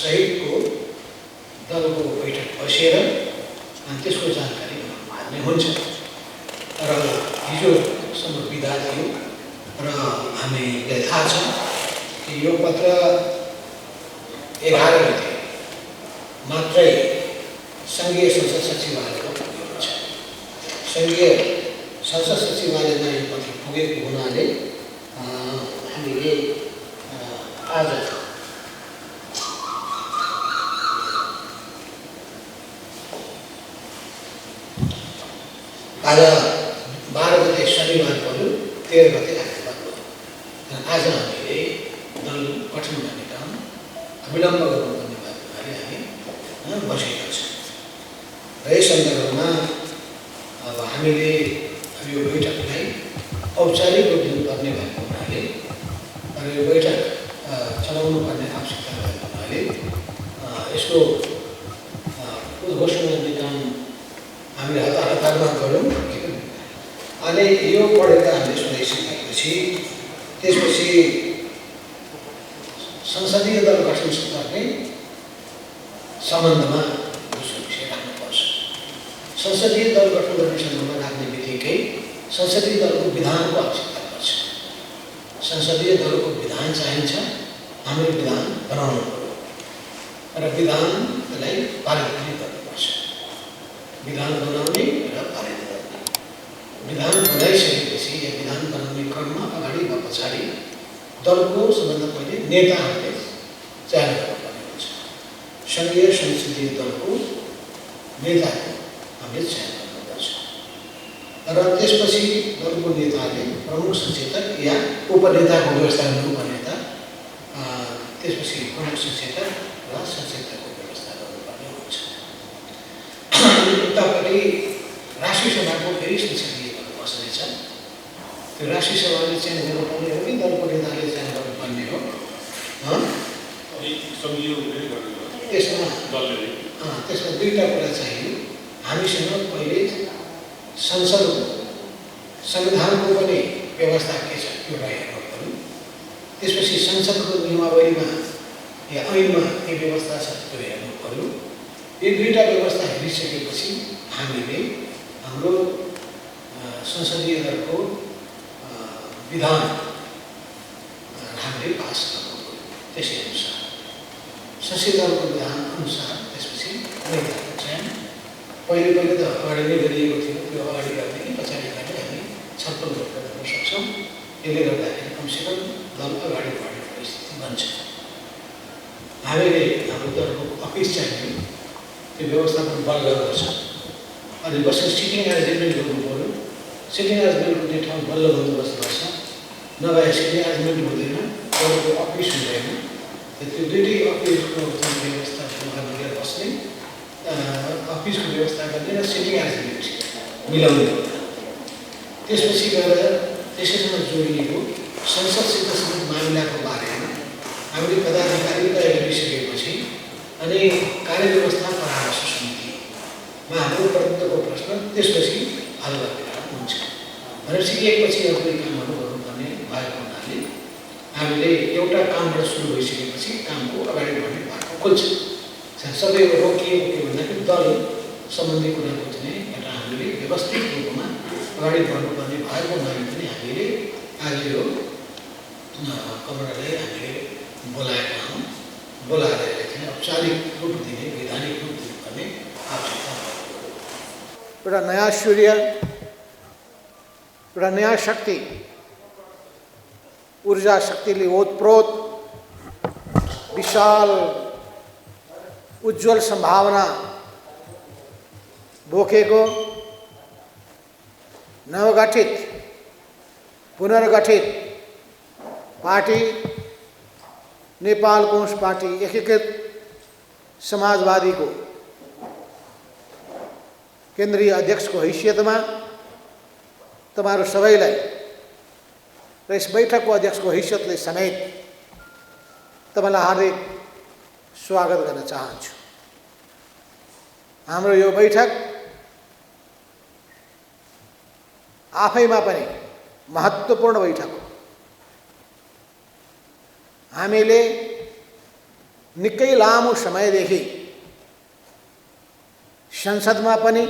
सहितको दलको बैठक बसेर अनि त्यसको जानकारी उहाँहरूले हुन्छ। र हिजोसम्म बिदा थियो र हामीलाई थाहा छ कि यो पत्र 11 गते मात्रै सङ्घीय संसद सचिवालयको पुगेको छ। सङ्घीय संसद सचिवालयमा यो पत्र पुगेको हुनाले हामीले आज 12 गते शनिबार पऱ्यो, 13 गते आइतबार पऱ्यो। आज हामीले दल गठन गर्ने काम विलम्ब गर्नुपर्ने भएकोले हामी बसेका छौँ। र यस सन्दर्भमा अब हामीले यो बैठकलाई औपचारिक रूप दिनुपर्ने भएको हुनाले र यो बैठक चलाउनु पर्ने आवश्यकता भएको हुनाले यसको उद्घोषणा गर्ने काम हामीले हतारमा गऱ्यौँ। अनि यो पढेर हामीले सुनाइसकेपछि त्यसपछि संसदीय दल गठन गर्ने सम्बन्धमा दोस्रो विषय राख्नुपर्छ। संसदीय दल गठन गर्ने सम्बन्धमा राख्ने बित्तिकै संसदीय दलको विधानको आवश्यकता पर्छ। संसदीय दलको विधान चाहिन्छ। हामीले विधान बनाउनु पर्यो र विधानलाई पारित पनि गर्नुपर्छ। विधान बनाउने र पारित गर्ने। विधान बनाइसकेपछि या विधान बनाउने क्रममा अगाडि वा पछाडि दलको सबभन्दा पहिले नेताहरूले चयन गर्नुपर्ने हुन्छ। सङ्घीय संसदीय दलको नेताको हामीले चयन गर्नुपर्छ र त्यसपछि दलको नेताले प्रमुख सचेतक या उपनेताको व्यवस्था गर्नुपर्ने त त्यसपछि प्रमुख सचेतक र सचेतकको व्यवस्था गर्नुपर्ने हुन्छ। उतापट्टि राष्ट्रिय सभाको फेरि संसदीय दल बस्नेछ। त्यो राष्ट्रिय सभाले चयन गर्नुपर्ने हो कि दलको नेताले चयन गर्नुपर्ने हो? त्यसमा दुईवटा कुरा चाहियो। हामीसँग पहिले संसदको संविधानको पनि व्यवस्था के छ त्यो हेर्नु पर्यो। त्यसपछि संसदको नियमावलीमा या ऐनमा के व्यवस्था छ त्यो हेर्नु पर्यो। यी दुईवटा व्यवस्था हेरिसकेपछि हामीले हाम्रो संसदीय दलको विधान हामीले पास गर्नु पर्यो। त्यसै अनुसार संसदीय दलको विधान अनुसार त्यसपछि नेताको चयन पहिले त अगाडि नै गरिएको थियो। त्यो अगाडि गर्ने कि पछाडि गर्ने हामी छलफल गर्न सक्छौँ। यसले गर्दाखेरि कमसेकम दल अगाडि बढ्ने परिस्थिति बन्छ। हामीले हाम्रो दलको अफिस चाहियो, त्यो व्यवस्थापन बल गर्नुपर्छ। अनि बसेर सिटिङ एरेन्जमेन्ट गर्नु पऱ्यो। सिटिङ एरेन्जमेन्ट हुने ठाउँ बल्ल बस्नुपर्छ। नभए सिटिङ एरेन्जमेन्ट हुँदैन, दलको अफिस हुँदैन। त्यो दुइटै अफिसको व्यवस्था गरेर बस्ने, अफिसको व्यवस्था गर्ने र सिटिङ एरेन्जमेन्ट मिलाउने। त्यसपछि गएर त्यसैसँग जोडिएको संसदसित सम्बन्धित मामिलाको बारेमा हामीले पदाधिकारी तय गरिसकेपछि अनि कार्यव्यवस्था परामर्श समितिमा हाम्रो प्रतिनिधित्वको प्रश्न त्यसपछि हल गर्ने काम हुन्छ। भनेपछि एकपछि अर्को कामहरू गर्नुपर्ने भएको हुनाले हामीले एउटा कामबाट सुरु भइसकेपछि कामको अगाडि बढ्ने बाटो खोल्छ। सबै रोकिएको के भन्दाखेरि दल सम्बन्धी कुराको चाहिँ एउटा हामीले व्यवस्थित रूपमा अगाडि बढ्नुपर्ने भएको हुनाले पनि हामीले आज यो कमरालाई हामीले बोलाएका हौँ। बोलाएर चाहिँ औपचारिक रूप दिने, वैधानिक रूप दिनुपर्ने आवश्यकता छ। एउटा नयाँ सूर्य, एउटा नयाँ शक्ति, ऊर्जा शक्तिले ओतप्रोत विशाल उज्जवल सम्भावना बोकेको नवगठित पुनर्गठित पार्टी नेपाल कम्युनिस्ट पार्टी एकीकृत समाजवादीको केन्द्रीय अध्यक्षको हैसियतमा तपाईहरु सबैलाई र यस बैठकको अध्यक्षको हैसियतले समेत तपाईलाई हार्दिक स्वागत गर्न चाहन्छु। हाम्रो यो बैठक आफैमा पनि महत्त्वपूर्ण बैठक हो। हामीले निकै लामो समयदेखि संसदमा पनि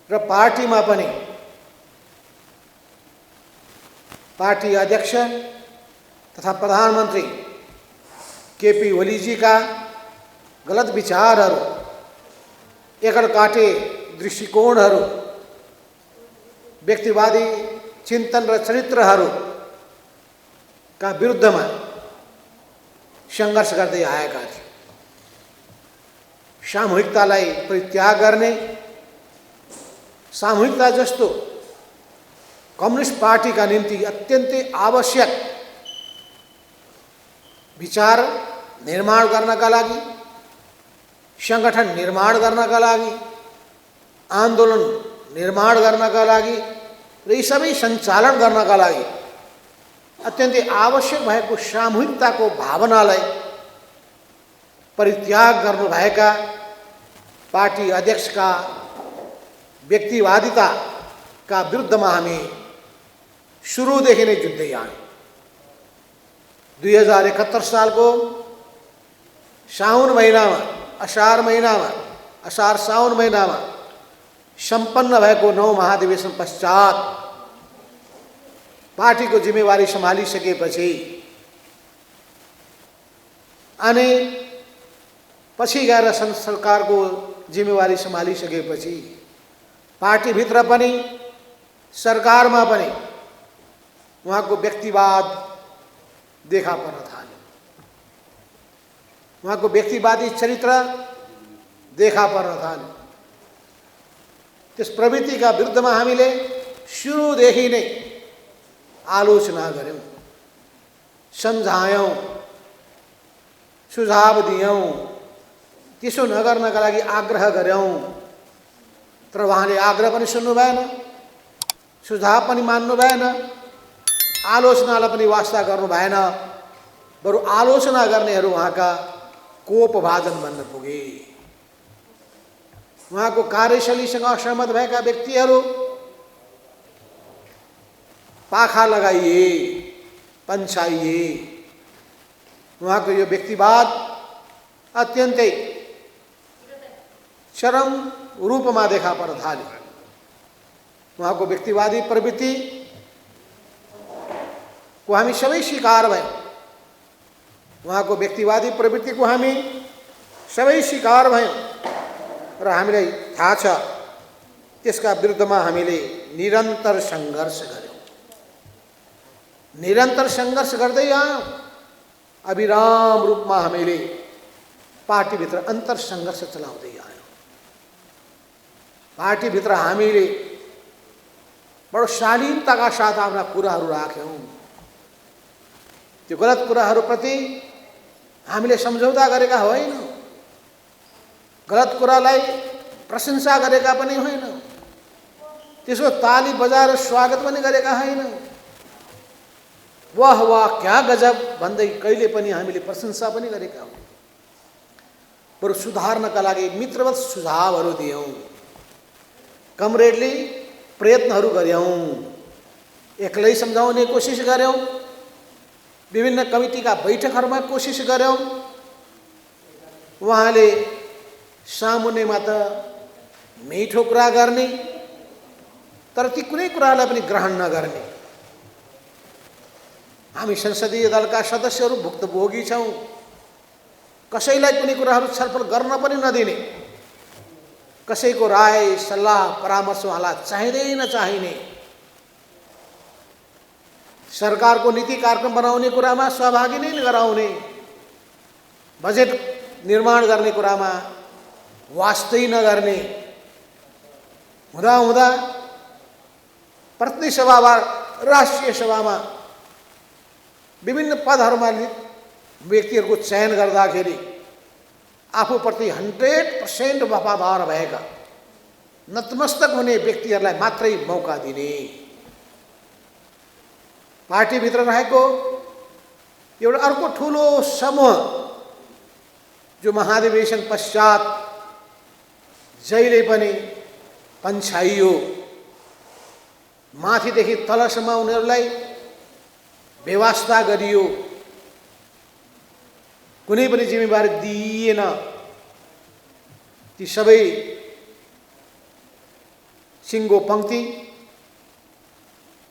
र पार्टीमा पनि पार्टी अध्यक्ष तथा प्रधानमन्त्री केपी ओलीजीका गलत विचारहरू, एकलकाटे दृष्टिकोणहरू, व्यक्तिवादी चिन्तन र चरित्रहरूका विरुद्धमा सङ्घर्ष गर्दै आएका थिए। सामूहिकतालाई परित्याग गर्ने, सामूहिकता जस्तो कम्युनिस्ट पार्टीका निम्ति अत्यन्तै आवश्यक विचार निर्माण गर्नका लागि, संगठन निर्माण गर्नका लागि, आन्दोलन निर्माण गर्नका लागि र यी सबै सञ्चालन गर्नका लागि अत्यन्तै आवश्यक भएको सामूहिकताको भावनालाई परित्याग गर्नुभएका पार्टी अध्यक्षका व्यक्तिवादिताका विरुद्धमा हामी सुरुदेखि नै जुझ्दै आयौँ। 2071 सालको साउन महिनामा, असार साउन महिनामा सम्पन्न भएको 9 महाधिवेशन पश्चात पार्टीको जिम्मेवारी सम्हालिसकेपछि अनि पछि गएर सरकारको जिम्मेवारी सम्हालिसकेपछि पार्टीभित्र पनि सरकारमा पनि उहाँको व्यक्तिवाद देखा पर्न थाल्यो, उहाँको व्यक्तिवादी चरित्र देखा पर्न थाल्यो। त्यस प्रवृत्तिका विरुद्धमा हामीले सुरुदेखि नै आलोचना गऱ्यौँ, सम्झायौँ, सुझाव दियौँ, त्यसो नगर्नका लागि आग्रह गऱ्यौँ। तर उहाँले आग्रह पनि सुन्नु भएन, सुझाव पनि मान्नु भएन, आलोचनालाई पनि वास्ता गर्नु भएन। बरु आलोचना गर्नेहरू उहाँका कोपभाजन बन्न पुगे। उहाँको कार्यशैलीसँग असहमत भएका व्यक्तिहरू पाखा लगाइए, पन्छाइए। उहाँको यो व्यक्तिवाद अत्यन्तै चरम रूपमा देखा पर्न थाल्यो। उहाँको व्यक्तिवादी प्रवृत्ति को हामी सबै स्वीकार भयौँ, उहाँको व्यक्तिवादी प्रवृत्तिको हामी सबै स्वीकार भयौँ र हामीलाई थाहा छ त्यसका विरुद्धमा हामीले निरन्तर सङ्घर्ष गऱ्यौँ, निरन्तर सङ्घर्ष गर्दै आयौँ। अविराम रूपमा हामीले पार्टीभित्र अन्तर सङ्घर्ष चलाउँदै आयौँ। पार्टीभित्र हामीले बडो शालीनताका साथ आफ्ना कुराहरू राख्यौँ। त्यो गलत कुराहरूप्रति हामीले सम्झौता गरेका होइनौँ, गलत कुरालाई प्रशंसा गरेका पनि होइनौँ, त्यसको ताली बजाएर स्वागत पनि गरेका होइनौँ। वाह वाह क्या गजब भन्दै कहिले पनि हामीले प्रशंसा पनि गरेका हौँ। बरु सुधार्नका लागि मित्रवत सुझावहरू दियौँ, कमरेडली प्रयत्नहरू गऱ्यौँ, एक्लै सम्झाउने कोसिस गऱ्यौँ, विभिन्न कमिटीका बैठकहरूमा कोसिस गऱ्यौँ। उहाँले सामुन्नेमा त मिठो कुरा गर्ने तर ती कुनै कुरालाई पनि ग्रहण नगर्ने। हामी संसदीय दलका सदस्यहरू भुक्तभोगी छौँ, कसैलाई कुनै कुराहरू छलफल गर्न पनि नदिने, कसैको राय सल्लाह परामर्श उहाँलाई चाहिँदै नचाहिने, सरकारको नीति कार्यक्रम बनाउने कुरामा सहभागी नै नगराउने, बजेट निर्माण गर्ने कुरामा वास्तै नगर्ने, हुँदा प्रतिनिधि सभा वा राष्ट्रिय सभामा विभिन्न पदहरूमा व्यक्तिहरूको चयन गर्दाखेरि आफूप्रति 100% वफादार भएका नतमस्तक हुने व्यक्तिहरूलाई मात्रै मौका दिने। पार्टीभित्र रहेको एउटा अर्को ठुलो समूह जो महाधिवेशन पश्चात जहिले पनि पन्छाइयो, माथिदेखि तलसम्म उनीहरूलाई बेवास्ता गरियो, कुनै पनि जिम्मेवारी दिइएन। ती सबै सिङ्गो पङ्क्ति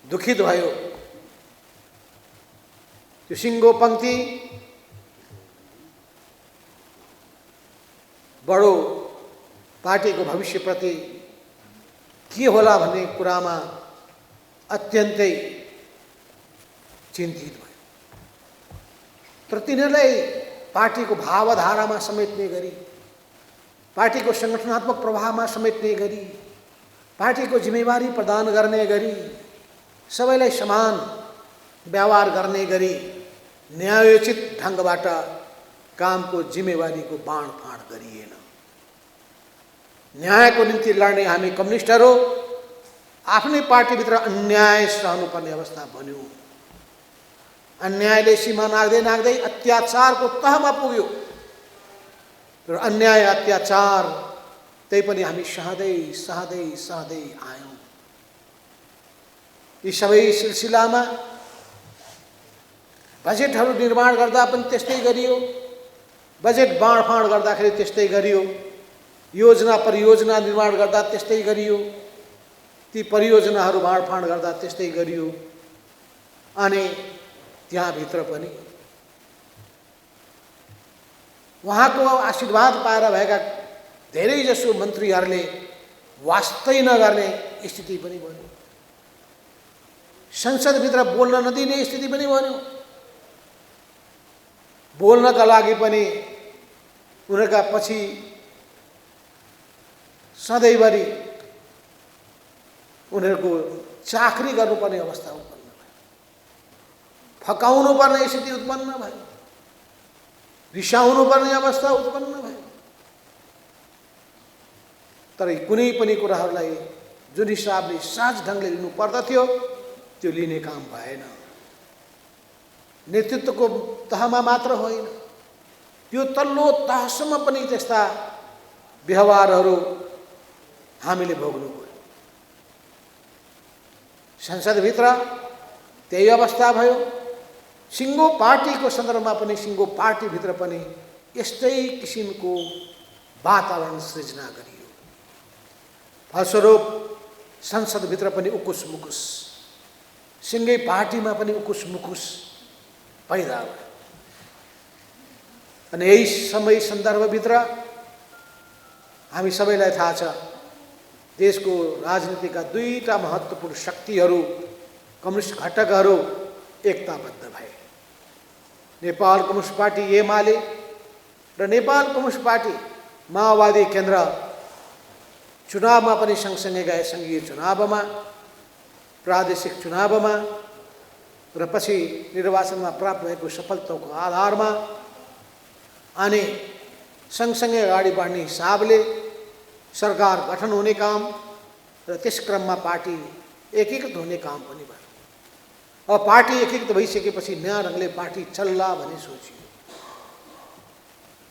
दुखित भयो। त्यो सिङ्गो पङ्क्ति बडो पार्टीको भविष्यप्रति के होला भन्ने कुरामा अत्यन्तै चिन्तित भयो। तर तिनीहरूलाई पार्टीको भावधारामा समेट्ने गरी, पार्टीको सङ्गठनात्मक प्रभावमा समेट्ने गरी, पार्टीको जिम्मेवारी प्रदान गर्ने गरी, सबैलाई समान व्यवहार गर्ने गरी न्यायोचित ढङ्गबाट कामको जिम्मेवारीको बाँडफाँड गरिएन। न्यायको निम्ति लड्ने हामी कम्युनिस्टहरू आफ्नै पार्टीभित्र अन्याय सहनुपर्ने अवस्था बन्यो। अन्यायले सीमा नाग्दै नाग्दै अत्याचारको तहमा पुग्यो। र अन्याय अत्याचार त्यही पनि हामी सहँदै सहँदै सहँदै आयौँ। यी सबै सिलसिलामा बजेटहरू निर्माण गर्दा पनि त्यस्तै गरियो, बजेट बाँडफाँड गर्दाखेरि त्यस्तै गरियो, योजना परियोजना निर्माण गर्दा त्यस्तै गरियो, ती परियोजनाहरू बाँडफाँड गर्दा त्यस्तै गरियो। अनि त्यहाँभित्र पनि उहाँको आशीर्वाद पाएर भएका धेरैजसो मन्त्रीहरूले वास्तै नगर्ने स्थिति पनि बन्यो। संसदभित्र बोल्न नदिने स्थिति पनि बन्यो। बोल्नका लागि पनि उनीहरूका पछि सधैँभरि उनीहरूको चाकरी गर्नुपर्ने अवस्था उत्पन्न भयो, फकाउनु पर्ने स्थिति उत्पन्न भयो, रिसाउनु पर्ने अवस्था उत्पन्न भयो। तर कुनै पनि कुराहरूलाई जुन हिसाबले सहज ढङ्गले लिनु पर्दथ्यो त्यो लिने काम भएन। नेतृत्वको तहमा मात्र होइन, त्यो तल्लो तहसम्म पनि त्यस्ता व्यवहारहरू हामीले भोग्नु पर्यो। संसदभित्र त्यही अवस्था भयो। सिङ्गो पार्टीको सन्दर्भमा पनि, सिङ्गो पार्टीभित्र पनि यस्तै किसिमको वातावरण सृजना गरियो। फलस्वरूप संसदभित्र पनि उकुस मुकुस, सिङ्गै पार्टीमा पनि उकुस मुकुस पैदा भयो। अनि यही समय सन्दर्भभित्र हामी सबैलाई थाहा छ, देशको राजनीतिका दुईटा महत्त्वपूर्ण शक्तिहरू, कम्युनिस्ट घटकहरू एकताबद्ध भए। नेपाल कम्युनिस्ट पार्टी एमाले र नेपाल कम्युनिस्ट पार्टी माओवादी केन्द्र चुनावमा पनि सँगसँगै गए। सङ्घीय चुनावमा, प्रादेशिक चुनावमा र पछि निर्वाचनमा प्राप्त भएको सफलताको आधारमा अनि सँगसँगै अगाडि बढ्ने हिसाबले सरकार गठन हुने काम र त्यस क्रममा पार्टी एकीकृत हुने काम पनि भयो। अब पार्टी एकीकृत भइसकेपछि नयाँ ढङ्गले पार्टी चल्ला भन्ने सोचियो।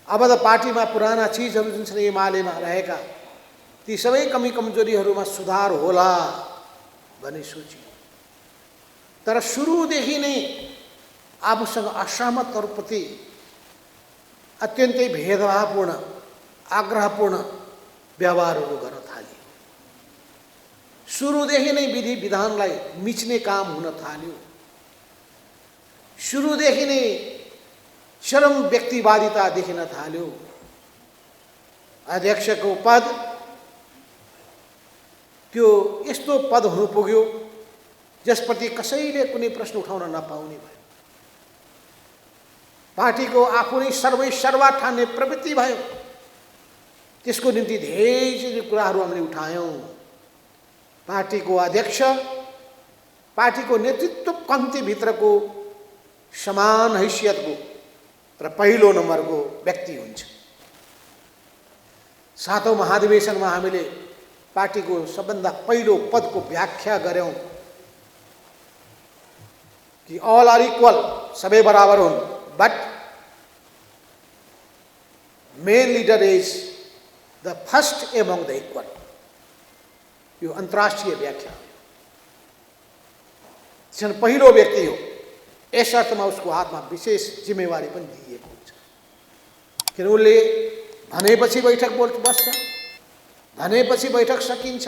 अब त पार्टीमा पुराना चिजहरू जुन छन् एमालेमा रहेका ती सबै कमी कमजोरीहरूमा सुधार होला भन्ने सोचियो। तर सुरुदेखि नै आफूसँग असहमतहरूप्रति अत्यन्तै भेदभावपूर्ण, आग्रहपूर्ण व्यवहारहरू गर्न थाल्यो। सुरुदेखि नै विधि विधानलाई मिच्ने काम हुन थाल्यो। सुरुदेखि नै चरम व्यक्तिवादिता देखिन थाल्यो। अध्यक्षको पद त्यो यस्तो पद हुनु पुग्यो जसप्रति कसैले कुनै प्रश्न उठाउन नपाउने भयो। पार्टीको आफू नै सर्वै-सर्वा ठान्ने प्रवृत्ति भयो। त्यसको निम्ति धेरै कुराहरू हामीले उठायौँ। पार्टीको अध्यक्ष पार्टीको नेतृत्व पङ्क्तिभित्रको समान हैसियतको र पहिलो नम्बरको व्यक्ति हुन्छ। सातौं महाधिवेशनमा हामीले पार्टीको सबभन्दा पहिलो पदको व्याख्या गर्यौं कि ऑल आर इक्वल, सबै बराबर हुन्, but main leader is the first among the equal. यो अन्तर्राष्ट्रिय व्याख्या हो। पहिलो व्यक्ति हो, यस अर्थमा उसको हातमा विशेष जिम्मेवारी पनि दिइएको हुन्छ। किन उसले भनेपछि बैठक बस्छ, भनेपछि बैठक सकिन्छ,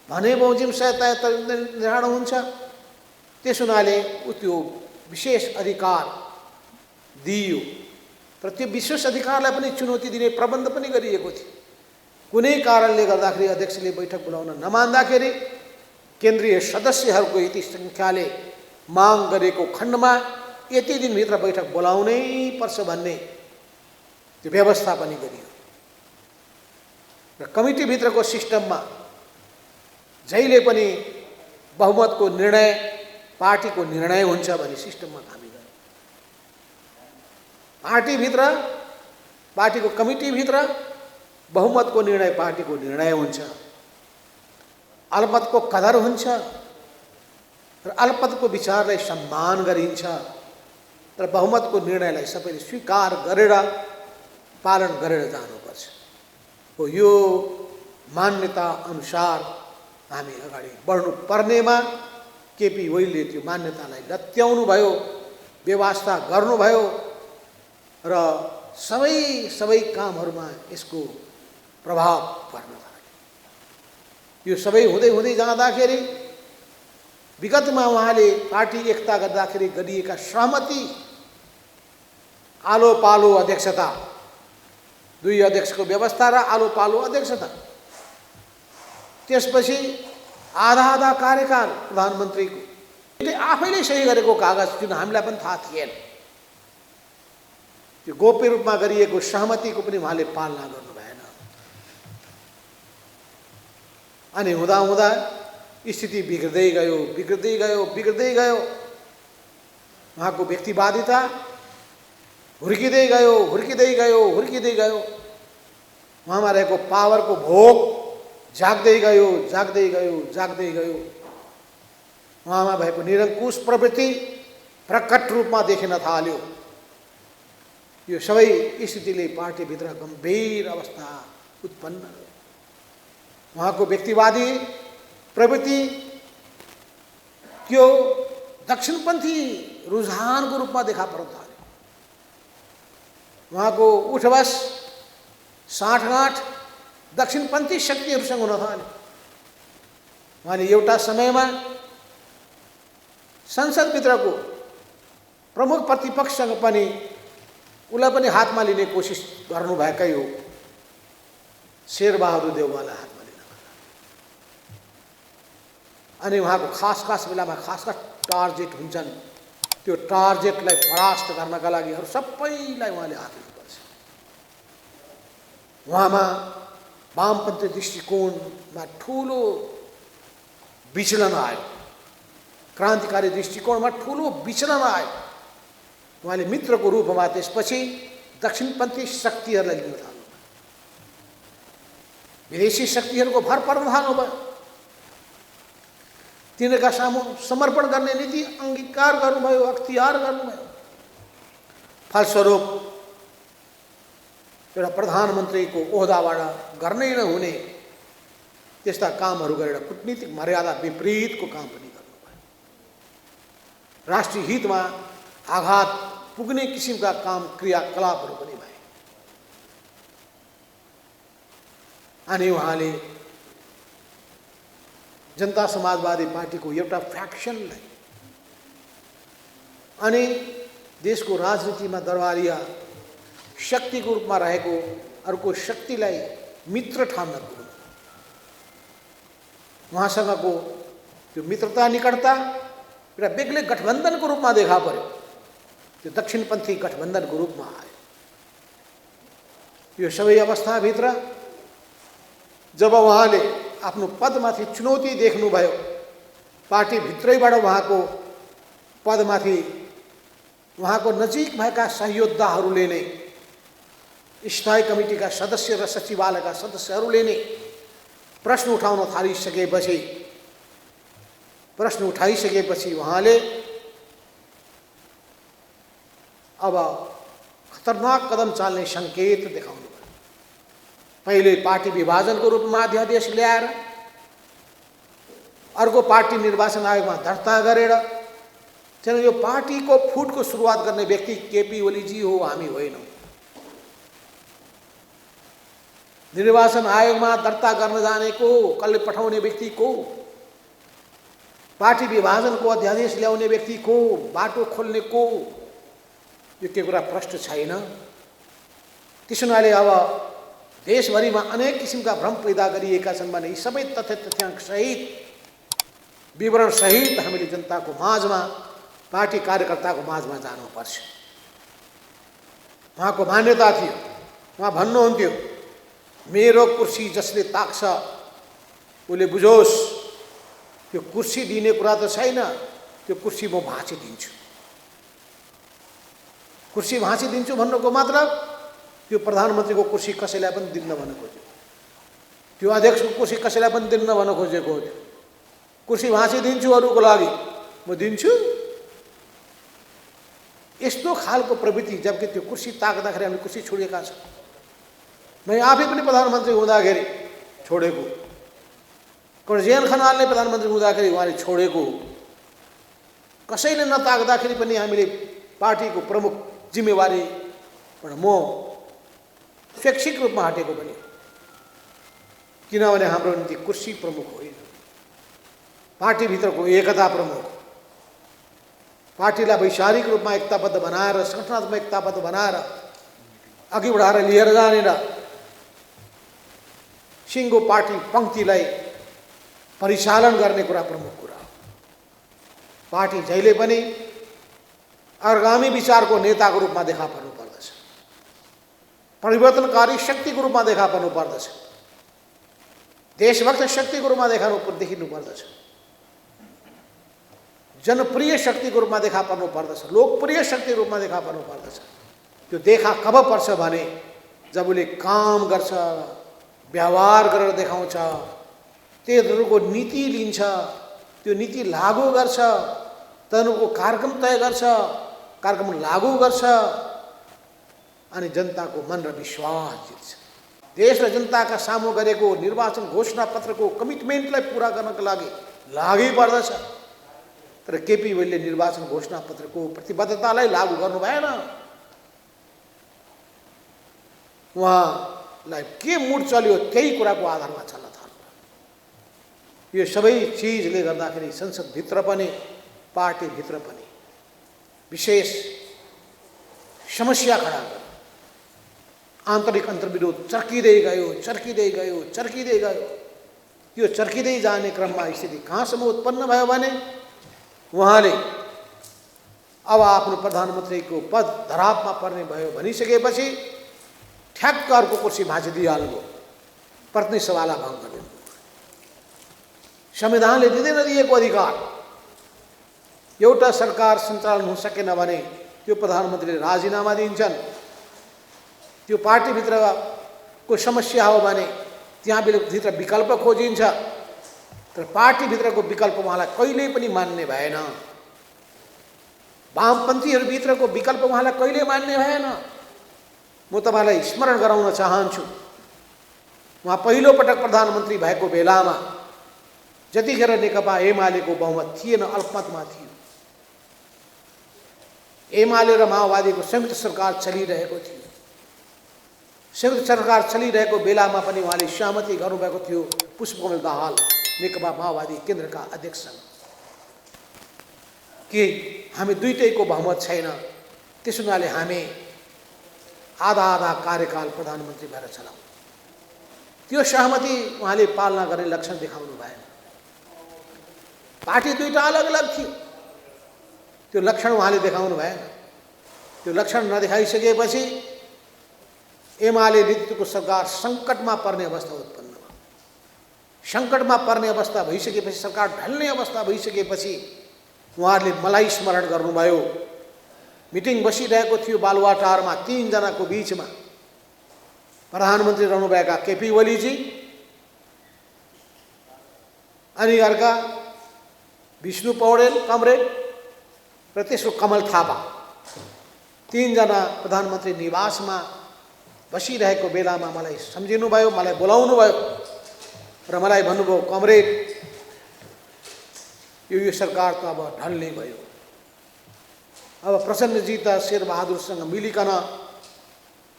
भने बमोजिम सहायता निर्माण हुन्छ। त्यस हुनाले त्यो विशेष अधिकार दिइयो, तर त्यो विशेष अधिकारलाई पनि चुनौती दिने प्रबन्ध पनि गरिएको थियो। कुनै कारणले गर्दाखेरि अध्यक्षले बैठक बोलाउन नमान्दाखेरि केन्द्रीय सदस्यहरूको यति सङ्ख्याले माग गरेको खण्डमा यति दिनभित्र बैठक बोलाउनै पर्छ भन्ने त्यो व्यवस्था पनि गरियो। र कमिटीभित्रको सिस्टममा जहिले पनि बहुमतको निर्णय पार्टीको निर्णय हुन्छ भन्ने सिस्टममा हामी गयौँ। पार्टीभित्र, पार्टीको कमिटीभित्र बहुमतको निर्णय पार्टीको निर्णय हुन्छ, अल्पमतको कदर हुन्छ र अल्पमतको विचारलाई सम्मान गरिन्छ, तर बहुमतको निर्णयलाई सबैले स्वीकार गरेर पालन गरेर जानुपर्छ। हो यो मान्यता अनुसार हामी अगाडि बढ्नु पर्नेमा केपी ओलीले त्यो मान्यतालाई लत्याउनु भयो, व्यवस्था गर्नुभयो र सबै कामहरूमा यसको प्रभाव पर्न थाल्यो। यो सबै हुँदै हुँदै जाँदाखेरि विगतमा उहाँले पार्टी एकता गर्दाखेरि गरिएका सहमति, आलो पालो अध्यक्षता, 2 अध्यक्षको व्यवस्था र आलो पालो अध्यक्षता, त्यसपछि आधा कार्यकाल प्रधानमन्त्रीको, आफैले सही गरेको कागज जुन हामीलाई पनि थाहा थिएन, त्यो गोप्य रूपमा गरिएको सहमतिको पनि उहाँले पालना गर्नु भएन। अनि हुँदा स्थिति बिग्रदै गयो। उहाँको व्यक्तिवादिता हुर्किँदै गयो। उहाँमा रहेको पावरको भोग जाग्दै गयो। उहाँमा भएको निरङ्कुश प्रवृत्ति प्रकट रूपमा देखिन थाल्यो। यो सबै स्थितिले पार्टीभित्र गम्भीर अवस्था उत्पन्न गर्यो। उहाँको व्यक्तिवादी प्रवृत्ति त्यो दक्षिणपन्थी रुझानको रूपमा देखा पर्न थाल्यो। उहाँको उठबस साँठगाँठ दक्षिणपन्थी शक्तिहरूसँग हुन थाल्यो। उहाँले एउटा समयमा संसदभित्रको प्रमुख प्रतिपक्षसँग पनि उसलाई पनि हातमा लिने कोसिस गर्नुभएकै हो। शेरबहादुर देउवालाई हातमा लिन, अनि उहाँको खास बेलामा खास टार्गेट हुन्छन्। त्यो टार्गेटलाई परास्त गर्नका लागि अरू सबैलाई उहाँले हात लिनुपर्छ। उहाँमा वामपन्थी दृष्टिकोणमा ठुलो विचलन आयो, क्रान्तिकारी दृष्टिकोणमा ठुलो विचलन आयो। उहाँले मित्रको रूपमा त्यसपछि दक्षिणपन्थी शक्तिहरूलाई लिन थाल्नु, विदेशी शक्तिहरूको भर पर्न थाल्नुभयो। तिनीहरूका सामु समर्पण गर्ने नीति अङ्गीकार गर्नुभयो, अख्तियार गर्नुभयो। फलस्वरूप एउटा प्रधानमन्त्रीको ओहदाबाट गर्नै नहुने त्यस्ता कामहरू गरेर कूटनीतिक मर्यादा विपरीतको काम पनि गर्नुभयो। राष्ट्रिय हितमा आघात पुग्ने किसिमका काम क्रियाकलापहरू पनि भए। अनि उहाँले जनता समाजवादी पार्टीको एउटा फ्याक्सनलाई अनि देशको राजनीतिमा दरबारिया शक्तिको रूपमा रहेको अर्को शक्तिलाई मित्र ठान्न पुग्नु, उहाँसँगको त्यो मित्रता निकटता एउटा बेग्लै गठबन्धनको रूपमा देखा पर्यो। त्यो दक्षिणपन्थी गठबन्धनको रूपमा आयो। यो सबै अवस्थाभित्र जब उहाँले आफ्नो पदमाथि चुनौती देख्नुभयो, पार्टीभित्रैबाट उहाँको पदमाथि उहाँको नजिक भएका सहयोद्धाहरूले नै, स्थायी कमिटीका सदस्य र सचिवालयका सदस्यहरूले नै प्रश्न उठाइसकेपछि उहाँले अब खतरनाक कदम चाल्ने सङ्केत देखाउनु भयो। पहिले पार्टी विभाजनको रूपमा अध्यादेश ल्याएर अर्को पार्टी निर्वाचन आयोगमा दर्ता गरेर चाहिँ यो पार्टीको फुटको सुरुवात गर्ने व्यक्ति केपी ओलीजी हो, हामी होइनौँ। निर्वाचन आयोगमा दर्ता गर्न जानेको, कसले पठाउने व्यक्ति को, पार्टी विभाजनको अध्यादेश ल्याउने व्यक्ति को, बाटो खोल्ने को, यो के कुरा प्रश्न छैन। त्यसो हुनाले अब देशभरिमा अनेक किसिमका भ्रम पैदा गरिएका छन् भने यी सबै तथ्य तथ्याङ्क सहित, विवरण सहित हामीले जनताको माझमा, पार्टी कार्यकर्ताको माझमा जानुपर्छ। उहाँको मान्यता थियो, उहाँ भन्नुहुन्थ्यो, मेरो कुर्सी जसले ताक्छ उसले बुझोस्, त्यो कुर्सी दिने कुरा त छैन, त्यो कुर्सी म भाँचिदिन्छु। कुर्सी भाँचिदिन्छु भन्नुको मतलब त्यो प्रधानमन्त्रीको कुर्सी कसैलाई पनि दिन्न भन्न खोज्यो, त्यो अध्यक्षको कुर्सी कसैलाई पनि दिन्न भन्न खोजेको हो। कुर्सी भाँचिदिन्छु अरूको लागि, म दिन्छु, यस्तो खालको प्रवृत्ति। जबकि त्यो कुर्सी ताक्दाखेरि हामीले कुर्सी छोडेका छौँ। मैं आफै पनि प्रधानमन्त्री हुँदाखेरि छोडेको, कर्जियान खनालले प्रधानमन्त्री हुँदाखेरि उहाँले छोडेको, कसैले नताक्दाखेरि पनि हामीले पार्टीको प्रमुख जिम्मेवारीबाट म शैक्षिक रूपमा हटेको पनि, किनभने हाम्रो निम्ति कुर्सी प्रमुख होइन, पार्टीभित्रको एकता प्रमुख। पार्टीलाई वैचारिक रूपमा एकताबद्ध बनाएर, सङ्गठनात्मक एकताबद्ध बनाएर अघि बढाएर लिएर जाने र सिङ्गो पार्टी पङ्क्तिलाई परिचालन गर्ने कुरा प्रमुख कुरा हो। पार्टी जहिले पनि अग्रगामी विचारको नेताको रूपमा देखा पर्नु पर्दछ, परिवर्तनकारी शक्तिको रूपमा देखा पर्नु पर्दछ, देशभक्त शक्तिको रूपमा देखिनु पर्दछ, जनप्रिय शक्तिको रूपमा देखा पर्नु पर्दछ, लोकप्रिय शक्तिको रूपमा देखा पर्नु पर्दछ। त्यो देखा कब पर्छ भने जब उसले काम गर्छ, व्यवहार गरेर देखाउँछ, तिनीहरूको नीति लिन्छ, त्यो नीति लागू गर्छ, तिनीहरूको कार्यक्रम तय गर्छ, कार्यक्रम लागू गर्छ, अनि जनताको मन र विश्वास जित्छ। देश र जनताका सामु गरेको निर्वाचन घोषणा पत्रको कमिटमेन्टलाई पुरा गर्नका लागि लागि पर्दछ। तर केपी ओलीले निर्वाचन घोषणा पत्रको प्रतिबद्धतालाई लागू गर्नु भएन। उहाँलाई के मुड चल्यो त्यही कुराको आधारमा चल्न थाल्यो। यो सबै चिजले गर्दाखेरि संसदभित्र पनि पार्टीभित्र पनि विशेष समस्या खडा गर्यो। आन्तरिक अन्तर्विरोध चर्किँदै गयो। यो चर्किँदै जाने क्रममा स्थिति कहाँसम्म उत्पन्न भयो भने उहाँले अब आफ्नो प्रधानमन्त्रीको पद धरापमा पर्ने भयो भनिसकेपछि ठ्याक्क अर्को कुर्सी भाँचिदिइहाल्नुभयो, प्रतिनिधि सभालाई भङ्ग गर्नु। संविधानले दिएको अधिकार एउटा सरकार सञ्चालन हुन सकेन भने त्यो प्रधानमन्त्रीले राजीनामा दिन्छन्। त्यो पार्टीभित्रको समस्या हो भने त्यहाँ भित्र विकल्प खोजिन्छ, तर पार्टीभित्रको विकल्प उहाँलाई कहिल्यै पनि मान्ने भएन। वामपन्थीहरूभित्रको विकल्प उहाँलाई कहिल्यै मान्ने भएन। म तपाईँलाई स्मरण गराउन चाहन्छु, उहाँ पहिलोपटक प्रधानमन्त्री भएको बेलामा जतिखेर नेकपा एमालेको बहुमत थिएन, अल्पमतमा थियो। एमाले र माओवादीको संयुक्त सरकार चलिरहेको थियो। संयुक्त सरकार चलिरहेको बेलामा पनि उहाँले सहमति गर्नुभएको थियो पुष्पकमल दाहाल नेकपा माओवादी केन्द्रका अध्यक्षसँग कि हामी दुईटैको बहुमत छैन, त्यसो हुनाले हामी आधा कार्यकाल प्रधानमन्त्री भएर चलाउँ। त्यो सहमति उहाँले पालना गर्ने लक्षण देखाउनु भएन। पार्टी दुईटा अलग अलग थियो, त्यो लक्षण उहाँले देखाउनु भएन। त्यो लक्षण नदेखाइसकेपछि एमाले नेतृत्वको सरकार सङ्कटमा पर्ने अवस्था उत्पन्न भयो। सङ्कटमा पर्ने अवस्था भइसकेपछि, सरकार ढल्ने अवस्था भइसकेपछि उहाँहरूले मलाई स्मरण गर्नुभयो। मिटिङ बसिरहेको थियो बालुवाटारमा, 3 जनाको बीचमा प्रधानमन्त्री रहनुभएका केपी ओलीजी, अनि अर्का विष्णु पौडेल कमरेड र तेस्रो कमल थापा, 3 जना प्रधानमन्त्री निवासमा बसिरहेको बेलामा मलाई सम्झिनुभयो, मलाई बोलाउनु भयो र मलाई भन्नुभयो, कमरेड यो सरकार त अब ढल्ने भयो। अब प्रचण्डजी त शेरबहादुरसँग मिलिकन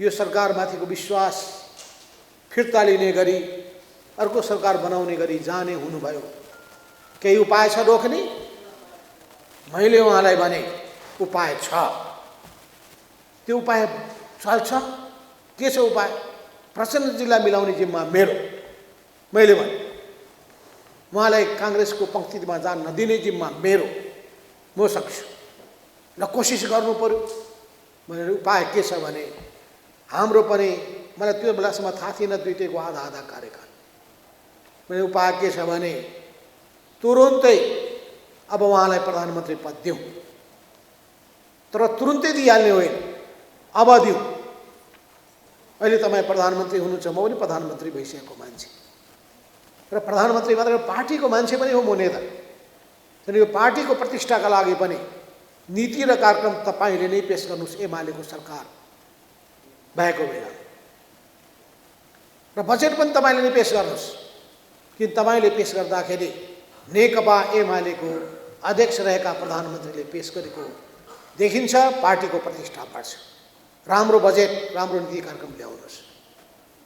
यो सरकारमाथिको विश्वास फिर्ता लिने गरी अर्को सरकार बनाउने गरी जाने हुनुभयो। केही उपाय छ रोक्ने? मैले उहाँलाई भने उपाय छ। त्यो उपाय चल्छ। के छ उपाय? प्रचण्डजीलाई मिलाउने जिम्मा मेरो। मैले भने उहाँलाई काङ्ग्रेसको पङ्क्तिमा जान नदिने जिम्मा मेरो। म सक्छु र कोसिस गर्नु पर्यो। मैले उपाय के छ भने हाम्रो पनि मलाई त्यो बेलासम्म थाहा थिएन दुईटैको आधा आधा कार्यकाल। मैले उपाय के छ भने तुरुन्तै अब उहाँलाई प्रधानमन्त्री पद दिउँ, तर तुरुन्तै दिइहाल्ने होइन, अब दिउँ। अहिले तपाईँ प्रधानमन्त्री हुनुहुन्छ, म पनि प्रधानमन्त्री भइसकेको मान्छे र प्रधानमन्त्री मात्र पार्टीको मान्छे पनि हो म नेता। तर यो पार्टीको प्रतिष्ठाका लागि पनि नीति र कार्यक्रम तपाईँले नै पेश गर्नुहोस् एमालेको सरकार भएको बेला, र बजेट पनि तपाईँले नै पेश गर्नुहोस्। किन तपाईँले पेश गर्दाखेरि नेकपा एमालेको अध्यक्ष रहेका प्रधानमन्त्रीले पेश गरेको देखिन्छ, पार्टीको प्रतिष्ठा बढ्छ। राम्रो बजेट, राम्रो नीति कार्यक्रम ल्याउनुहोस्,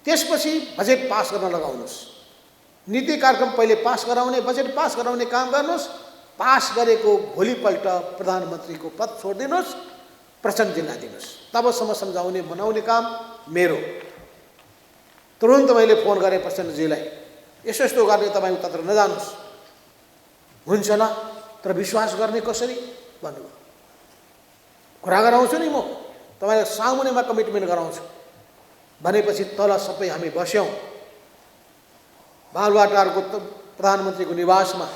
त्यसपछि बजेट पास गर्न लगाउनुहोस्। नीति कार्यक्रम पहिले पास गराउने, बजेट पास गराउने काम गर्नुहोस्। पास गरेको भोलिपल्ट प्रधानमन्त्रीको पद छोडिदिनुहोस्, प्रचण्डजीलाई दिनुहोस्। तबसम्म सम्झाउने बनाउने काम मेरो। तुरुन्त मैले फोन गरेँ प्रचण्डजीलाई, यसो यस्तो गर्ने, तपाईँ उतातिर नजानुहोस्, हुन्छ ल, तर विश्वास गर्ने कसरी भन्नुभयो। कुरा गराउँछु नि म, तपाईँलाई सामुन्नेमा कमिटमेन्ट गराउँछु भनेपछि तल सबै हामी बस्यौँ बालुवाटारको प्रधानमन्त्रीको निवासमा,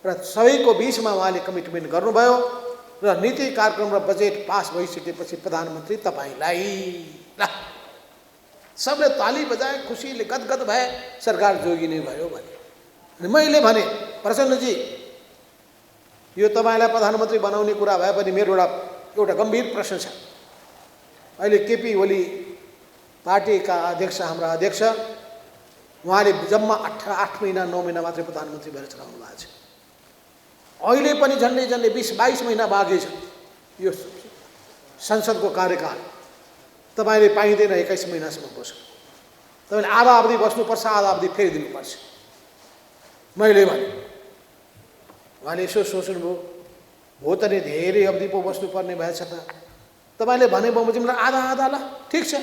र सबैको बिचमा उहाँले कमिटमेन्ट गर्नुभयो। र नीति कार्यक्रम र बजेट पास भइसकेपछि प्रधानमन्त्री तपाईँलाई, ल सबले ताली बजाए, खुसीले गदगद भए, सरकार जोगिने भयो भने। अनि मैले भने प्रचण्डजी, यो तपाईँलाई प्रधानमन्त्री बनाउने कुरा भए पनि मेरो एउटा गम्भीर प्रश्न छ। अहिले केपी ओली पार्टीका अध्यक्ष, हाम्रा अध्यक्ष, उहाँले जम्मा 8 महिना 9 महिना मात्रै प्रधानमन्त्री भएर चलाउनु भएको छ। अहिले पनि झन्डै 20-22 महिना बाँकी छ यो संसदको कार्यकाल। तपाईँले पाइँदैन 21 महिनासम्म बस्नु, तपाईँले आधा अवधि बस्नुपर्छ, आधा अवधि फेरि दिनुपर्छ। मैले भने उहाँले यसो सोच्नुभयो, हो त नि धेरै अवधि पो बस्नुपर्ने भएछ त। तपाईँले भने बमोजिम आधा आधा, ल ठिक छ,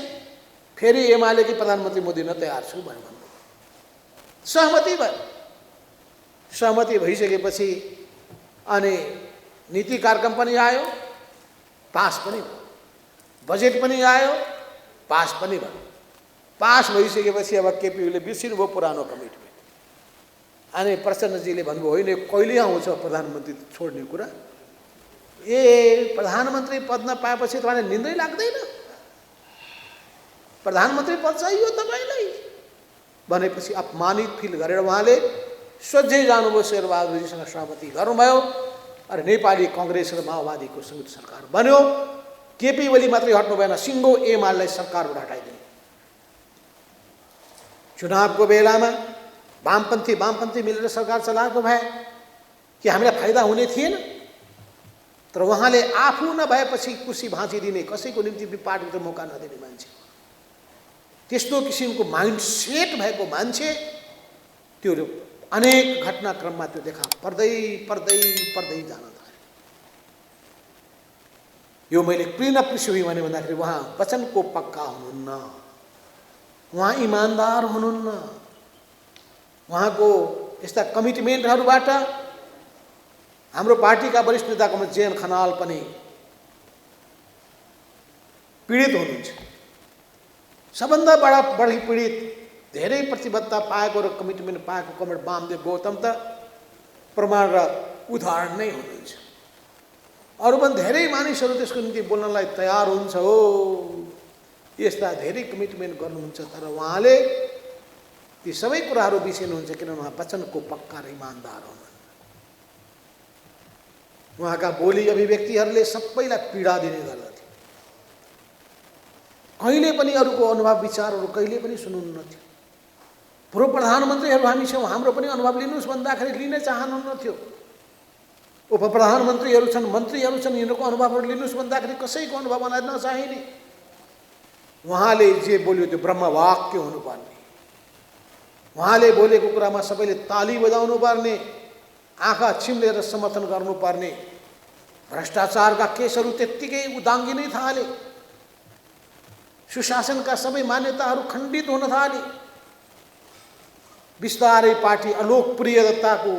फेरि एमालेकी प्रधानमन्त्री म दिन तयार छु भनेर भन्नु। सहमति भयो। सहमति भइसकेपछि अनि नीति कार्यक्रम पनि आयो, पास पनि भयो, बजेट पनि आयो, पास पनि भयो। पास भइसकेपछि अब केपीले बिर्सिनुभयो पुरानो कमिटमेन्ट। अनि प्रचण्डजीले भन्नुभयो, होइन कहिले आउँछ प्रधानमन्त्री छोड्ने कुरा? ए प्रधानमन्त्री पद नपाएपछि तपाईँलाई निन्दै लाग्दैन? प्रधानमन्त्री पद चाहियो तपाईँलाई भनेपछि अपमानित फिल गरेर उहाँले सोझै जानुभयो, शेरबहादुरजीसँग सहमति गर्नुभयो। अरे नेपाली काङ्ग्रेस र माओवादीको संयुक्त सरकार बन्यो। केपी ओली मात्रै हट्नु भएन, सिङ्गो एमालेलाई सरकारबाट हटाइदियो। चुनावको बेलामा वामपन्थी मिलेर सरकार चलाएको भए कि हामीलाई फाइदा हुने थिएन? तर उहाँले आफू नभएपछि कुर्सी भाँचिदिने, कसैको निम्ति पार्टीको मौका नदिने मान्छे, त्यस्तो किसिमको माइन्डसेट भएको मान्छे, त्यो अनेक घटनाक्रममा त्यो देखा पर्दै जान थाल्यो। यो मैले प्रिन पृष्ठभूमि भने भन्दाखेरि उहाँ वचनको पक्का हुनुहुन्न, उहाँ इमान्दार हुनुहुन्न। उहाँको यस्ता कमिटमेन्टहरूबाट हाम्रो पार्टीका वरिष्ठ नेताको जेएन खनाल पनि पीडित हुनुहुन्छ। सबभन्दा बढी पीडित, धेरै प्रतिबद्धता पाएको र कमिटमेन्ट पाएको कमरेड वामदेव गौतम त प्रमाण र उदाहरण नै हुनुहुन्छ। अरू पनि धेरै मानिसहरू त्यसको निम्ति बोल्नलाई तयार हुन्छ। हो यस्ता धेरै कमिटमेन्ट गर्नुहुन्छ, तर उहाँले ती सबै कुराहरू बिर्सिनुहुन्छ, किनभने उहाँ वचनको पक्का र इमान्दार हुनुहुन्छ। उहाँका बोली अभिव्यक्तिहरूले सबैलाई पीडा दिने गर्दथे। कहिले पनि अरूको अनुभव विचारहरू कहिले पनि सुन्नुहुन्न थियो। पूर्व प्रधानमन्त्रीहरू हामी छौँ, हाम्रो पनि अनुभव लिनुहोस् भन्दाखेरि लिन चाहनुहुन्न थियो। उप प्रधानमन्त्रीहरू छन्, मन्त्रीहरू छन्, यिनीहरूको अनुभवहरू लिनुहोस् भन्दाखेरि कसैको अनुभव उहाँलाई नचाहिने। उहाँले जे बोल्यो त्यो ब्रह्मवाक्य हुनुपर्ने, उहाँले बोलेको कुरामा सबैले ताली बजाउनु पर्ने, आँखा चिम्लेर समर्थन गर्नुपर्ने। भ्रष्टाचारका केसहरू त्यत्तिकै उदाङ्गिनै थाले, सुशासनका सबै मान्यताहरू खण्डित हुन थाले, बिस्तारै पार्टी अलोकप्रियताको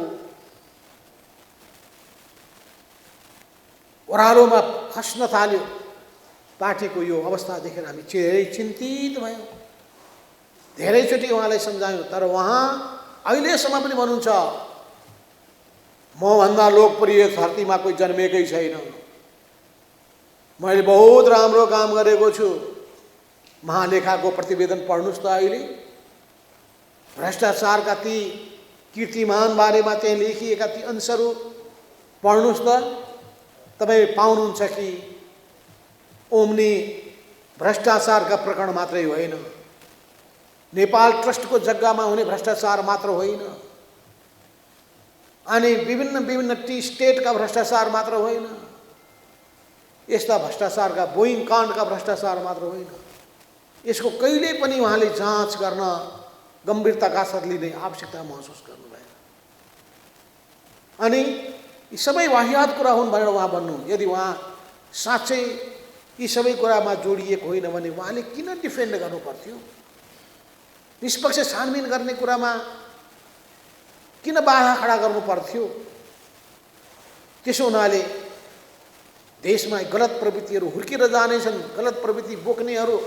ओह्रालोमा खस्न थाल्यो। पार्टीको यो अवस्था देखेर हामी धेरै चिन्तित भयौँ। धेरैचोटि उहाँलाई सम्झायौँ, तर उहाँ अहिलेसम्म पनि भन्नुहुन्छ मभन्दा लोकप्रिय धरतीमा कोही जन्मेकै छैन, मैले बहुत राम्रो काम गरेको छु। महालेखाको प्रतिवेदन पढ्नुहोस् त, अहिले भ्रष्टाचारका ती कीर्तिमान बारेमा त्यहाँ लेखिएका ती अंशहरू पढ्नुहोस् त, तपाईँ पाउनुहुन्छ कि ओम्नी भ्रष्टाचारका प्रकरण मात्रै होइन, नेपाल ट्रस्टको जग्गामा हुने भ्रष्टाचार मात्र होइन, अनि विभिन्न टी स्टेटका भ्रष्टाचार मात्र होइन, यस्ता भ्रष्टाचारका बोइङ काण्डका भ्रष्टाचार मात्र होइन, यसको कहिले पनि उहाँले जाँच गर्न गम्भीरताका साथ लिने आवश्यकता महसुस गर्नुभयो। अनि यी सबै वाहियात कुरा हुन् भनेर उहाँ भन्नु। यदि उहाँ साँच्चै यी सबै कुरामा जोडिएको होइन भने उहाँले किन डिफेन्ड गर्नु पर्थ्यो? निष्पक्ष छानबिन गर्ने कुरामा किन बाधा खडा गर्नु पर्थ्यो? त्यसो हुनाले देशमा गलत प्रवृत्तिहरू हुर्किएर जानेछन्, गलत प्रवृत्ति बोक्नेहरू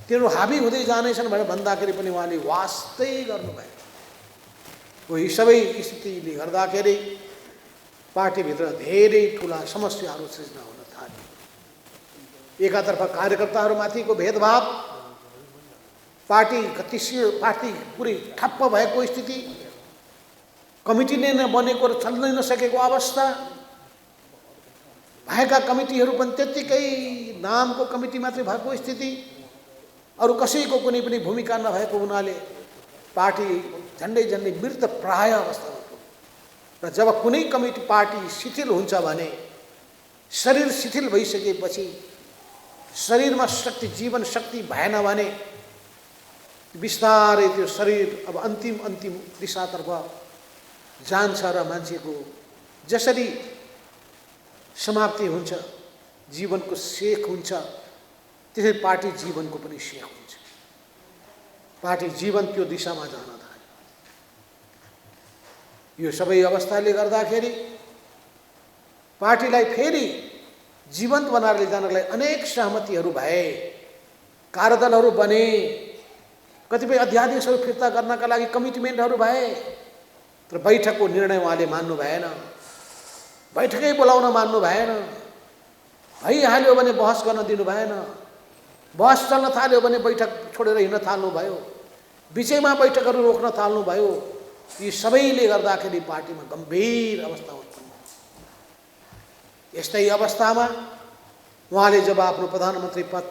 तिनीहरू हाबी हुँदै जानेछन् भनेर भन्दाखेरि पनि उहाँले वास्तै गर्नुभयो। यी सबै स्थितिले गर्दाखेरि पार्टीभित्र धेरै ठुला समस्याहरू सृजना हुन थाले। एकातर्फ कार्यकर्ताहरूमाथिको भेदभाव, पार्टी गतिशील, पार्टी पुरै ठप्प भएको स्थिति, कमिटी नै नबनेको र चल्नै नसकेको अवस्था, भएका कमिटीहरू पनि त्यत्तिकै नामको कमिटी मात्रै भएको स्थिति, अरू कसैको कुनै पनि भूमिका नभएको हुनाले पार्टी झन्डै झन्डै मृत प्राय अवस्थामा पुग्यो। र जब कुनै कमिटी पार्टी शिथिल हुन्छ भने, शरीर शिथिल भइसकेपछि, शरीरमा शक्ति, जीवन शक्ति भएन भने बिस्तारै त्यो शरीर अब अन्तिम दिशातर्फ जान्छ र मान्छेको जसरी समाप्ति हुन्छ, जीवनको शेख हुन्छ, त्यसै पार्टी जीवनको पनि शेख हुन्छ। पार्टी जीवन त्यो दिशामा जान थाल्यो। यो सबै अवस्थाले गर्दाखेरि पार्टीलाई फेरि जीवन्त बनाएर लैजानलाई अनेक सहमतिहरू भए, कार्यदलहरू बने, कतिपय अध्यादेशहरू फिर्ता गर्नका लागि कमिटमेन्टहरू भए, तर बैठकको निर्णय उहाँले मान्नु भएन, बैठकै बोलाउन मान्नु भएन, भइहाल्यो भने बहस गर्न दिनु भएन, बहस चल्न थाल्यो भने बैठक छोडेर हिँड्न थाल्नुभयो, बिचैमा बैठकहरू रोक्न थाल्नुभयो। यी सबैले गर्दाखेरि पार्टीमा गम्भीर अवस्था उत्पन्न। यस्तै अवस्थामा उहाँले जब आफ्नो प्रधानमन्त्री पद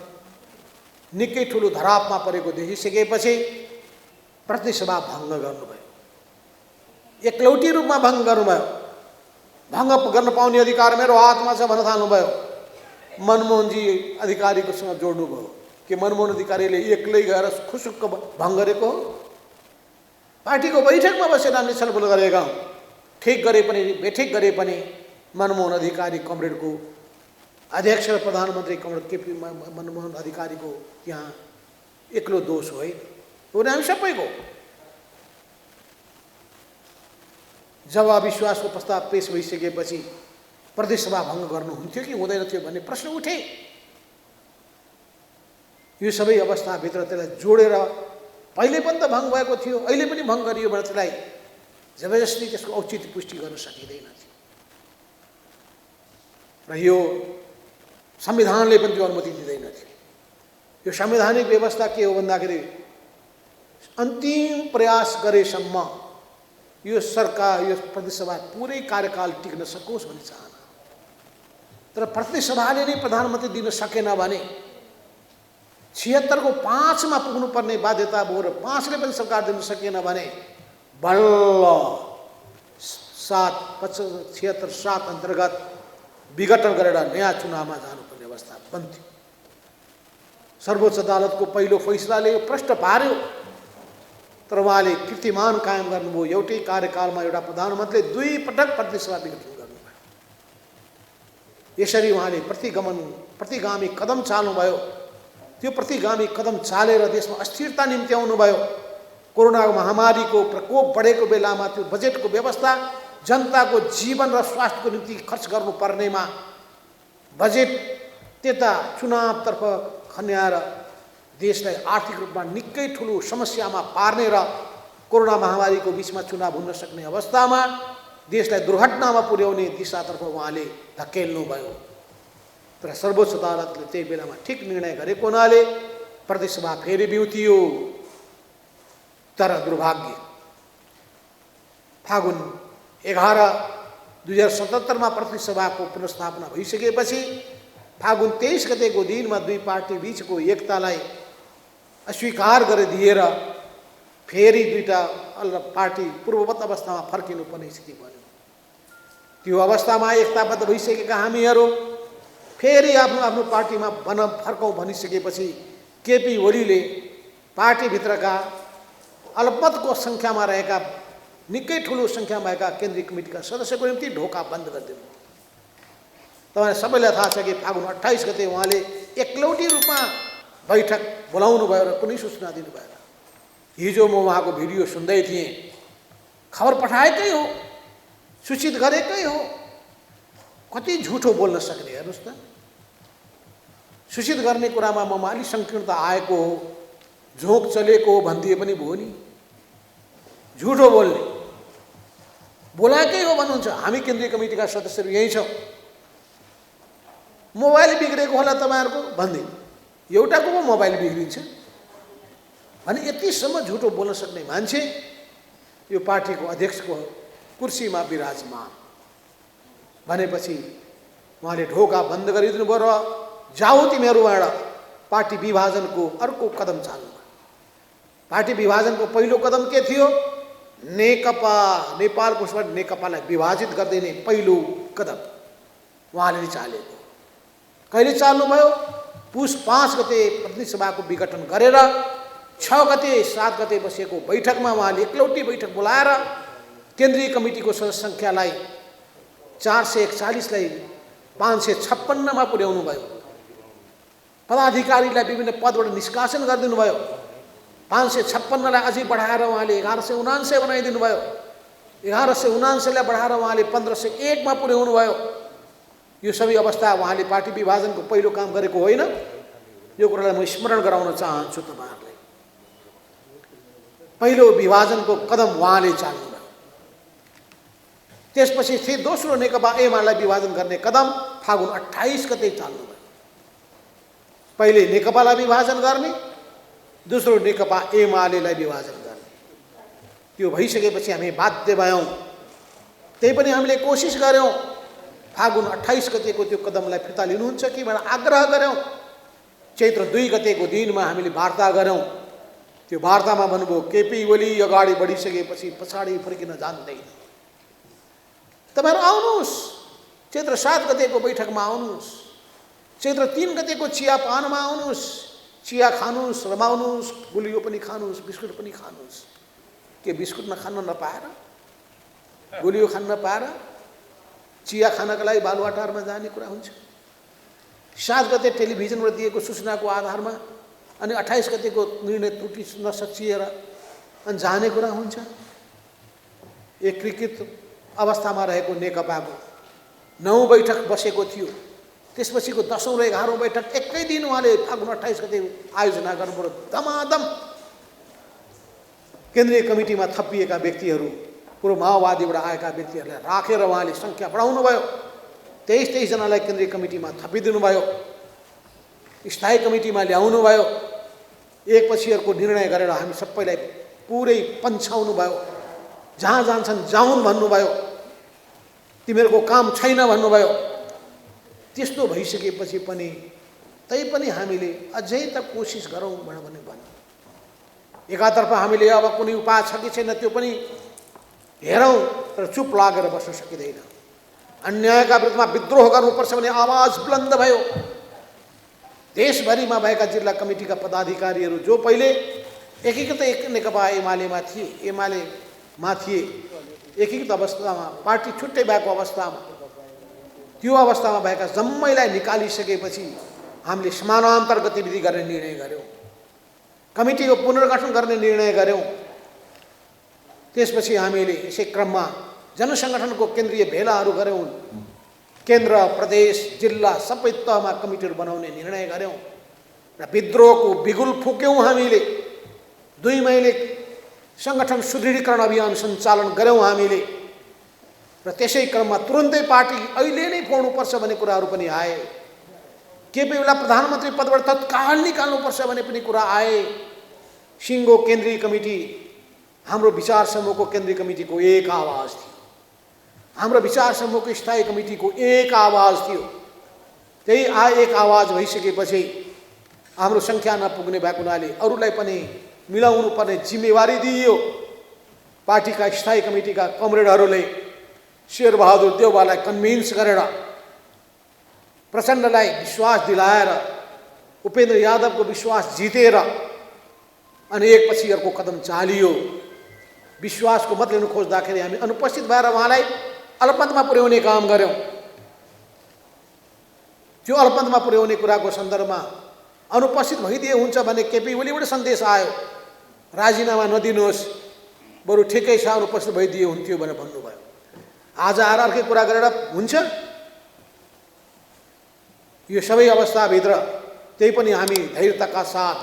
निकै ठुलो धरापमा परेको देखिसकेपछि प्रतिसभा भङ्ग गर्नुभयो, एकलौटी रूपमा भङ्ग गर्नुभयो। भङ्ग गर्न पाउने अधिकार मेरो हातमा छ भन्न थाल्नुभयो। मनमोहनजी अधिकारीकोसँग जोड्नुभयो कि मनमोहन अधिकारीले एक्लै गएर खुसुक्क भङ्ग गरेको हो। पार्टीको बैठकमा बसेर हामीले छलफल गरेका हौँ। ठिक गरे पनि बेठिक गरे पनि मनमोहन अधिकारी कमरेडको अध्यक्ष र प्रधानमन्त्री कमरेड केपी मनमोहन अधिकारीको यहाँ एक्लो दोष होइन, हो हामी सबैको। जब अविश्वासको प्रस्ताव पेश भइसकेपछि प्रदेशसभा भङ्ग गर्नुहुन्थ्यो कि हुँदैन थियो भन्ने प्रश्न उठे। यो सबै अवस्थाभित्र त्यसलाई जोडेर पहिले पनि त भङ्ग भएको थियो, अहिले पनि भङ्ग गरियो भने त्यसलाई जबरजस्ती त्यसको औचित्य पुष्टि गर्न सकिँदैन थियो। र यो संविधानले पनि त्यो अनुमति दिँदैन थियो। यो संवैधानिक व्यवस्था के हो भन्दाखेरि अन्तिम प्रयास गरेसम्म यो सरकार, यो प्रतिसभा पुरै कार्यकाल टिक्न सकोस् भन्ने चाहना। तर प्रतिसभाले नै प्रधानमन्त्री दिन सकेन भने 76 को 5 मा पुग्नुपर्ने बाध्यता भयो र 5 ले पनि सरकार दिन सकेन भने बल्ल 76 अन्तर्गत विघटन गरेर नयाँ चुनावमा जानुपर्ने अवस्था बन्थ्यो। सर्वोच्च अदालतको पहिलो फैसलाले यो प्रश्न पार्यो। तर उहाँले कीर्तिमान कायम गर्नुभयो। एउटै कार्यकालमा एउटा प्रधानमन्त्रीले 2 पटक प्रतिनिधिसभा विघटन गर्नुभयो। यसरी उहाँले प्रतिगामी कदम चाल्नुभयो। त्यो प्रतिगामी कदम चालेर देशमा अस्थिरता निम्ति आउनुभयो। कोरोना महामारीको प्रकोप बढेको बेलामा त्यो बजेटको व्यवस्था, जनताको जीवन र स्वास्थ्यको निम्ति खर्च गर्नुपर्नेमा बजेट त्यता चुनावतर्फ खन्याएर देशलाई आर्थिक रूपमा निकै ठुलो समस्यामा पार्ने र कोरोना महामारीको बिचमा चुनाव हुन सक्ने अवस्थामा देशलाई दुर्घटनामा पुर्याउने दिशातर्फ उहाँले धकेल्नुभयो। तर सर्वोच्च अदालतले त्यही बेलामा ठिक निर्णय गरेको हुनाले प्रतिनिधिसभा फेरि बिउतियो। तर दुर्भाग्य, फागुन 11, 2077 प्रतिनिधिसभाको पुनर्स्थापना भइसकेपछि फागुन 23 गतेको दिनमा 2 पार्टी बीचको एकतालाई अस्वीकार गरिदिएर फेरि 2टा पार्टी पूर्ववत अवस्थामा फर्किनुपर्ने स्थिति बन्यो। त्यो अवस्थामा एकताबद्ध भइसकेका हामीहरू फेरि आफ्नो पार्टीमा फर्कौँ भनिसकेपछि केपी ओलीले पार्टीभित्रका अल्पमतको सङ्ख्यामा रहेका निकै ठुलो सङ्ख्यामा भएका केन्द्रीय कमिटीका सदस्यको निम्ति ढोका बन्द गरिदिनु। तपाईँलाई सबैलाई थाहा छ कि फागुन 28 गते उहाँले एकलौटी रूपमा बैठक बोलाउनु भयो र कुनै सूचना दिनु भएन। हिजो म उहाँको भिडियो सुन्दै थिएँ। खबर पठाएकै हो, सूचित गरेकै हो, कति झुठो बोल्न सक्ने हेर्नुहोस् त। सूचित गर्ने कुरामा ममा अलि सङ्कीर्णता आएको हो, झोक चलेको हो भनिदिए पनि भयो नि। झुठो बोल्ने, बोलाएकै हो भन्नुहुन्छ। हामी केन्द्रीय कमिटीका सदस्यहरू यहीँ छौँ, मोबाइल बिग्रेको होला तपाईँहरूको भन्दै एउटाको पो मोबाइल बिग्रिन्छ भने यतिसम्म झुटो बोल्न सक्ने मान्छे यो पार्टीको अध्यक्षको कुर्सीमा विराजमान भनेपछि उहाँले ढोका बन्द गरिदिनु भयो र जाऊ तिमीहरूबाट पार्टी विभाजनको अर्को कदम चाल्नु। पार्टी विभाजनको पहिलो कदम के थियो? नेकपा, नेपालको नेकपालाई विभाजित गरिदिने पहिलो कदम उहाँले चालेको। कहिले चाल्नुभयो? पुस 5 गते प्रतिनिधि सभाको विघटन गरेर 6 गते 7 गते बसेको बैठकमा उहाँले एकलौटी बैठक बोलाएर केन्द्रीय कमिटीको सदस्य सङ्ख्यालाई 441 लाई 556 मा पुर्याउनु भयो। पदाधिकारीलाई विभिन्न पदबाट निष्कासन गरिदिनु भयो। 556 लाई अझै बढाएर उहाँले 1179 बनाइदिनु भयो। 1179 लाई बढाएर उहाँले 1501 मा पुर्याउनु भयो। यो सबै अवस्था उहाँले पार्टी विभाजनको पहिलो काम गरेको होइन। यो कुरालाई म स्मरण गराउन चाहन्छु तपाईहरुलाई। पहिलो विभाजनको कदम उहाँले चाल्नुभयो। त्यसपछि फेरि दोस्रो नेकपा एमालेलाई विभाजन गर्ने कदम फागुन 28 गते चाल्नुभयो। पहिले नेकपालाई विभाजन गर्ने, दोस्रो नेकपा एमालेलाई विभाजन गर्ने। त्यो भइसकेपछि हामी बाध्य भयौँ। त्यही पनि हामीले कोसिस गर्यौँ फागुन 28 गतेको त्यो कदमलाई फिर्ता लिनुहुन्छ कि भनेर आग्रह गर्यौँ। चैत्र 2 गतेको दिनमा हामीले वार्ता गर्यौँ। त्यो वार्तामा भन्नुभयो केपी ओली अगाडि बढिसकेपछि पछाडि फर्किन जान्दैन। तपाईहरु आउनुहोस्, चैत्र 7 गतेको बैठकमा आउनुहोस्, चैत्र 3 गतेको चियापानमा आउनुहोस्, चिया खानुहोस्, रमाउनुहोस्, गुलियो पनि खानुहोस्, बिस्कुट पनि खानुहोस्। के बिस्कुट नखान नपाएर, गुलियो खान नपाएर चिया खानका लागि बालुवाटारमा जाने कुरा हुन्छ? 7 गते टेलिभिजनबाट दिएको सूचनाको आधारमा अनि 28 गतेको निर्णय त्रुटि नसचिएर अनि जाने कुरा हुन्छ? एकीकृत अवस्थामा रहेको नेकपाको 9 बैठक बसेको थियो। त्यसपछिको 10औं र 11औं बैठक एकै दिन उहाँले फागुन 28 गते आयोजना गर्नुभयो। दमादम केन्द्रीय कमिटीमा थपिएका व्यक्तिहरू, पूर्व माओवादीबाट आएका व्यक्तिहरूलाई राखेर उहाँले सङ्ख्या बढाउनु भयो। 23 जनालाई केन्द्रीय कमिटीमा थपिदिनु भयो, स्थायी कमिटीमा ल्याउनु भयो। एकपछि अर्को निर्णय गरेर हामी सबैलाई पुरै पन्छाउनु भयो। जहाँ जान्छन् जाउन् भन्नुभयो, तिमीहरूको काम छैन भन्नुभयो। त्यस्तो भइसकेपछि पनि तैपनि हामीले अझै त कोसिस गरौँ भनेर भन्यो। एकातर्फ हामीले अब कुनै उपाय छ कि छैन त्यो पनि हेरौँ, तर चुप लागेर बस्न सकिँदैन। अन्यायका विरुद्धमा विद्रोह गर्नुपर्छ भने आवाज बुलन्द भयो। देशभरिमा भएका जिल्ला कमिटीका पदाधिकारीहरू जो पहिले एकीकृत एक नेकपा एमालेमा थिए, एकीकृत अवस्थामा पार्टी छुट्टै भएको अवस्थामा, त्यो अवस्थामा भएका जम्मैलाई निकालिसकेपछि हामीले समानान्तर गतिविधि गर्ने निर्णय गर्यौँ, कमिटीको पुनर्गठन गर्ने निर्णय गर्यौँ। त्यसपछि हामीले यसै क्रममा जनसङ्गठनको केन्द्रीय भेलाहरू गऱ्यौँ, केन्द्र प्रदेश जिल्ला सबै तहमा कमिटीहरू बनाउने निर्णय गर्यौँ र विद्रोहको बिगुल फुक्यौँ। हामीले 2 महिने सङ्गठन सुदृढीकरण अभियान सञ्चालन गऱ्यौँ हामीले र त्यसै क्रममा तुरुन्तै पार्टी अहिले नै फोड्नुपर्छ भन्ने कुराहरू पनि आए। केपी ओलीलाई प्रधानमन्त्री पदबाट तत्काल निकाल्नुपर्छ भन्ने पनि कुरा आए। सिङ्गो केन्द्रीय कमिटी, हाम्रो विचार समूहको केन्द्रीय कमिटीको एक आवाज थियो, हाम्रो विचार समूहको स्थायी कमिटीको एक आवाज थियो। त्यही एक आवाज भइसकेपछि हाम्रो सङ्ख्या नपुग्ने भएको हुनाले अरूलाई पनि मिलाउनु पर्ने जिम्मेवारी दिइयो। पार्टीका स्थायी कमिटीका कमरेडहरूले शेरबहादुर देउवालाई कन्भिन्स गरेर, प्रचण्डलाई विश्वास दिलाएर, उपेन्द्र यादवको विश्वास जितेर अनि एकपछि अर्को कदम चालियो। विश्वासको मत लिन खोज्दाखेरि हामी अनुपस्थित भएर उहाँलाई अल्पमतमा पुर्याउने काम गऱ्यौँ। त्यो अल्पमतमा पुर्याउने कुराको सन्दर्भमा अनुपस्थित भइदिए हुन्छ भने केपी ओलीबाट सन्देश आयो, राजीनामा नदिनुहोस्, बरु ठिकै छ अनुपस्थित भइदिए हुन्थ्यो भनेर भन्नुभयो। आज आएर अर्कै कुरा गरेर हुन्छ? यो सबै अवस्थाभित्र त्यही पनि हामी धैर्यताका साथ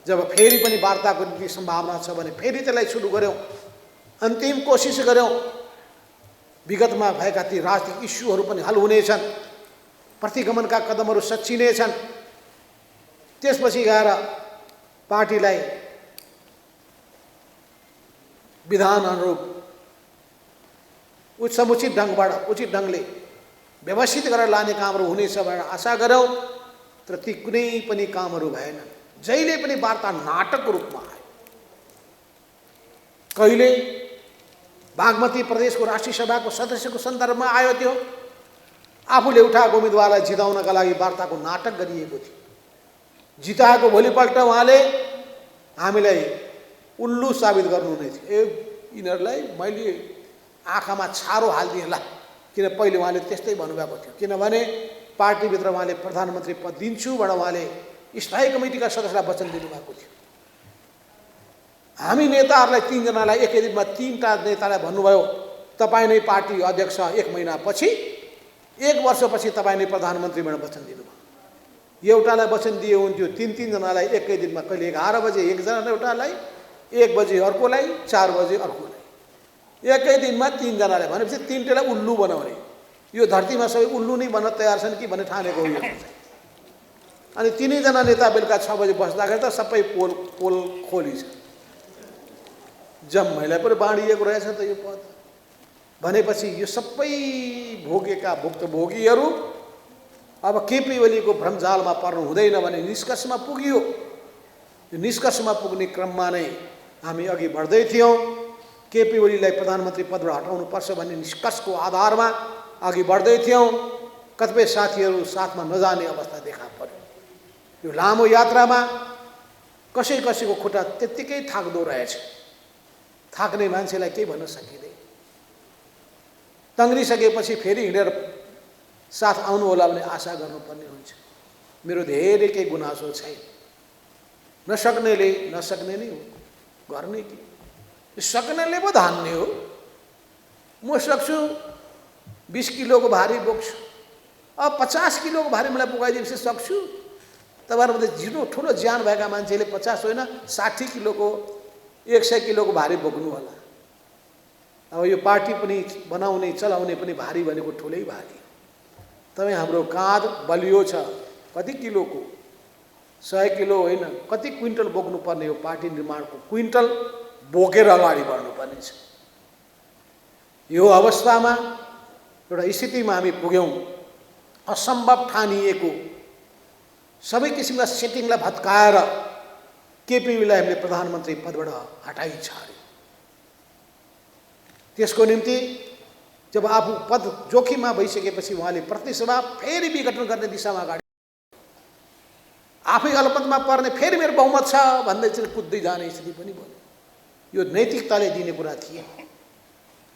जब फेरि पनि वार्ताको निम्ति सम्भावना छ भने फेरि त्यसलाई सुरु गऱ्यौँ, अन्तिम कोसिस गऱ्यौँ। विगतमा भएका ती राजनीतिक इस्युहरू पनि हल हुनेछन्, प्रतिगमनका कदमहरू सच्चिनेछन्। त्यसपछि गएर पार्टीलाई विधान अनुरूप समुचित ढङ्गबाट उचित ढङ्गले व्यवस्थित गरेर लाने कामहरू हुनेछ भनेर आशा गऱ्यौँ। तर ती कुनै पनि कामहरू भएनन्। जहिले पनि वार्ता नाटकको रूपमा आयो। कहिले बागमती प्रदेशको राष्ट्रिय सभाको सदस्यको सन्दर्भमा आयो, त्यो आफूले उठाएको उम्मेदवारलाई जिताउनका लागि वार्ताको नाटक गरिएको थियो। जिताएको भोलिपल्ट उहाँले हामीलाई उल्लु साबित गर्नुहुने थियो। यिनीहरूलाई मैले आँखामा छारो हालिदिएला, किन पहिले उहाँले त्यस्तै भन्नुभएको थियो। किनभने पार्टीभित्र उहाँले प्रधानमन्त्री पद दिन्छु भनेर उहाँले स्थायी कमिटीका सदस्यलाई वचन दिनुभएको थियो। हामी नेताहरूलाई 3 जनालाई एकै दिनमा 3टा नेतालाई भन्नुभयो, तपाईँ नै पार्टी अध्यक्ष 1 महिनापछि, 1 वर्षपछि तपाईँ नै प्रधानमन्त्री भनेर वचन दिनुभयो। एउटालाई वचन दिए हुन्थ्यो, 3 जनालाई एकै दिनमा, कहिले 11 बजे एकजना एउटालाई, 1 बजे अर्कोलाई, 4 बजे अर्कोलाई, एकै दिनमा 3 जनालाई भनेपछि 3टेलाई उल्लु बनाउने। यो धरतीमा सबै उल्लु नै बन्न तयार छन् कि भन्ने ठानेको हो। अनि 3 जना नेता बेलुका 6 बजे बस्दाखेरि त सबै पोल खोली छ, जम्मैलाई पनि बाँडिएको रहेछ त यो पद भनेपछि यो सबै भोगेका भुक्तभोगीहरू अब केपी ओलीको भ्रमजालमा पर्नु हुँदैन भन्ने निष्कर्षमा पुगियो। यो निष्कर्षमा पुग्ने क्रममा नै हामी अघि बढ्दै थियौँ। केपी ओलीलाई प्रधानमन्त्री पदबाट हटाउनुपर्छ भन्ने निष्कर्षको आधारमा अघि बढ्दै थियौँ। कतिपय साथीहरू साथमा नजाने अवस्था देखा पर्यो। यो लामो यात्रामा कसैको खुट्टा त्यत्तिकै थाक्दो रहेछ। थाक्ने मान्छेलाई केही भन्न सकिँदैन। तङ्ग्रिसकेपछि फेरि हिँडेर साथ आउनु होला भन्ने आशा गर्नुपर्ने हुन्छ। मेरो धेरै केही गुनासो छैन। नसक्नेले नसक्ने नै हो, गर्ने कि सक्नेले पो धान्ने हो। म सक्छु 20 किलोको भारी बोक्छु, अब 50 किलोको भारी मलाई पुगाइदिएपछि सक्छु। तपाईँहरूमध्ये जिरो ठुलो ज्यान भएका मान्छेले 50 होइन 60 किलोको 100 किलोको भारी बोक्नु होला। अब यो पार्टी पनि बनाउने चलाउने पनि भारी भनेको ठुलै भारी। तपाईँ हाम्रो काँध बलियो छ, कति किलोको, 100 किलो होइन कति क्विन्टल बोक्नुपर्ने हो। पार्टी निर्माणको क्विन्टल बोकेर अगाडि बढ्नुपर्ने छ। यो अवस्थामा एउटा स्थितिमा हामी पुग्यौँ। असम्भव ठानिएको सबै किसिमका सेटिङलाई भत्काएर केपी ओलीलाई हामीले प्रधानमन्त्री पदबाट हटाइ छाड्यो। त्यसको निम्ति जब आफू पद जोखिममा भइसकेपछि उहाँले प्रतिसभा फेरि विघटन गर्ने दिशामा अगाडि आफै अल्पमतमा पर्ने, फेरि मेरो बहुमत छ भन्दै चाहिँ कुद्दै जाने स्थिति पनि भयो। यो नैतिकताले दिने कुरा थिए।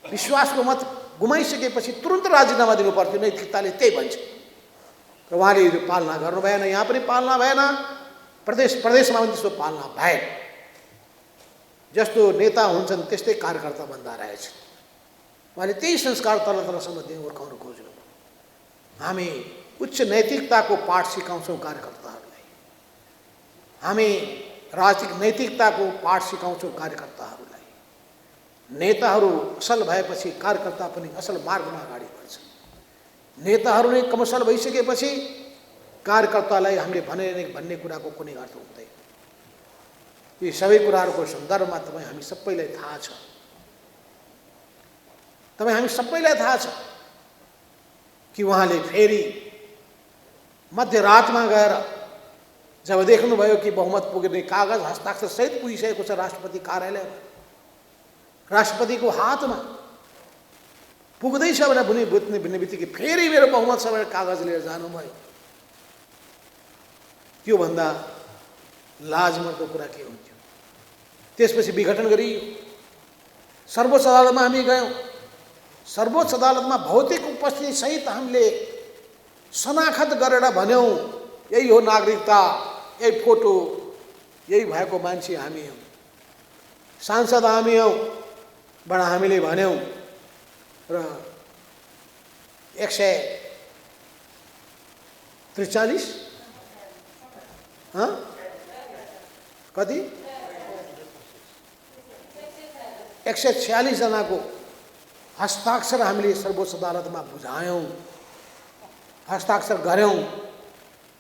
विश्वासको मत गुमाइसकेपछि तुरुन्त राजीनामा दिनु पर्थ्यो, नैतिकताले त्यही भन्छ। र उहाँले यो पालना गर्नु भएन, यहाँ पनि पालना भएन, प्रदेशमा पनि त्यस्तो पालना भएन। जस्तो नेता हुन्छन् त्यस्तै कार्यकर्ता बन्दा रहेछन्। उहाँले त्यही संस्कार तल तलसम्म दिन हुर्काउन खोज्नु। हामी उच्च नैतिकताको पाठ सिकाउँछौँ कार्यकर्ताहरूलाई, हामी राजनीतिक नैतिकताको पाठ सिकाउँछौँ कार्यकर्ताहरूलाई। नेताहरू असल भएपछि कार्यकर्ता पनि असल मार्गमा अगाडि बढ्छ। नेताहरू नै कमसल भइसकेपछि कार्यकर्तालाई हामीले भन्ने कुराको कुनै अर्थ हुँदैन। यी सबै कुराहरूको सन्दर्भमा हामी सबैलाई थाहा छ, हामी सबैलाई थाहा छ कि उहाँले फेरि मध्यरातमा गएर जब देख्नुभयो कि बहुमत पुग्ने कागज हस्ताक्षर सहित पुगिसकेको छ राष्ट्रपति कार्यालयमा, राष्ट्रपतिको हातमा पुग्दैछ भनेर भन्ने बित्तिकै फेरि मेरो बहुमत छ भनेर कागज लिएर जानुभयो। त्योभन्दा लाजमर्दो कुरा के हुन्थ्यो? त्यसपछि विघटन गरियो। सर्वोच्च अदालतमा हामी गयौँ। सर्वोच्च अदालतमा भौतिक उपस्थिति सहित हामीले शनाखत गरेर भन्यौँ यही हो नागरिकता, यही फोटो, यही भएको मान्छे हामी हौँ, सांसद हामी हौँ भनेर हामीले भन्यौँ। र 143 कति 146 जनाको हस्ताक्षर हामीले सर्वोच्च अदालतमा बुझायौँ, हस्ताक्षर गऱ्यौँ।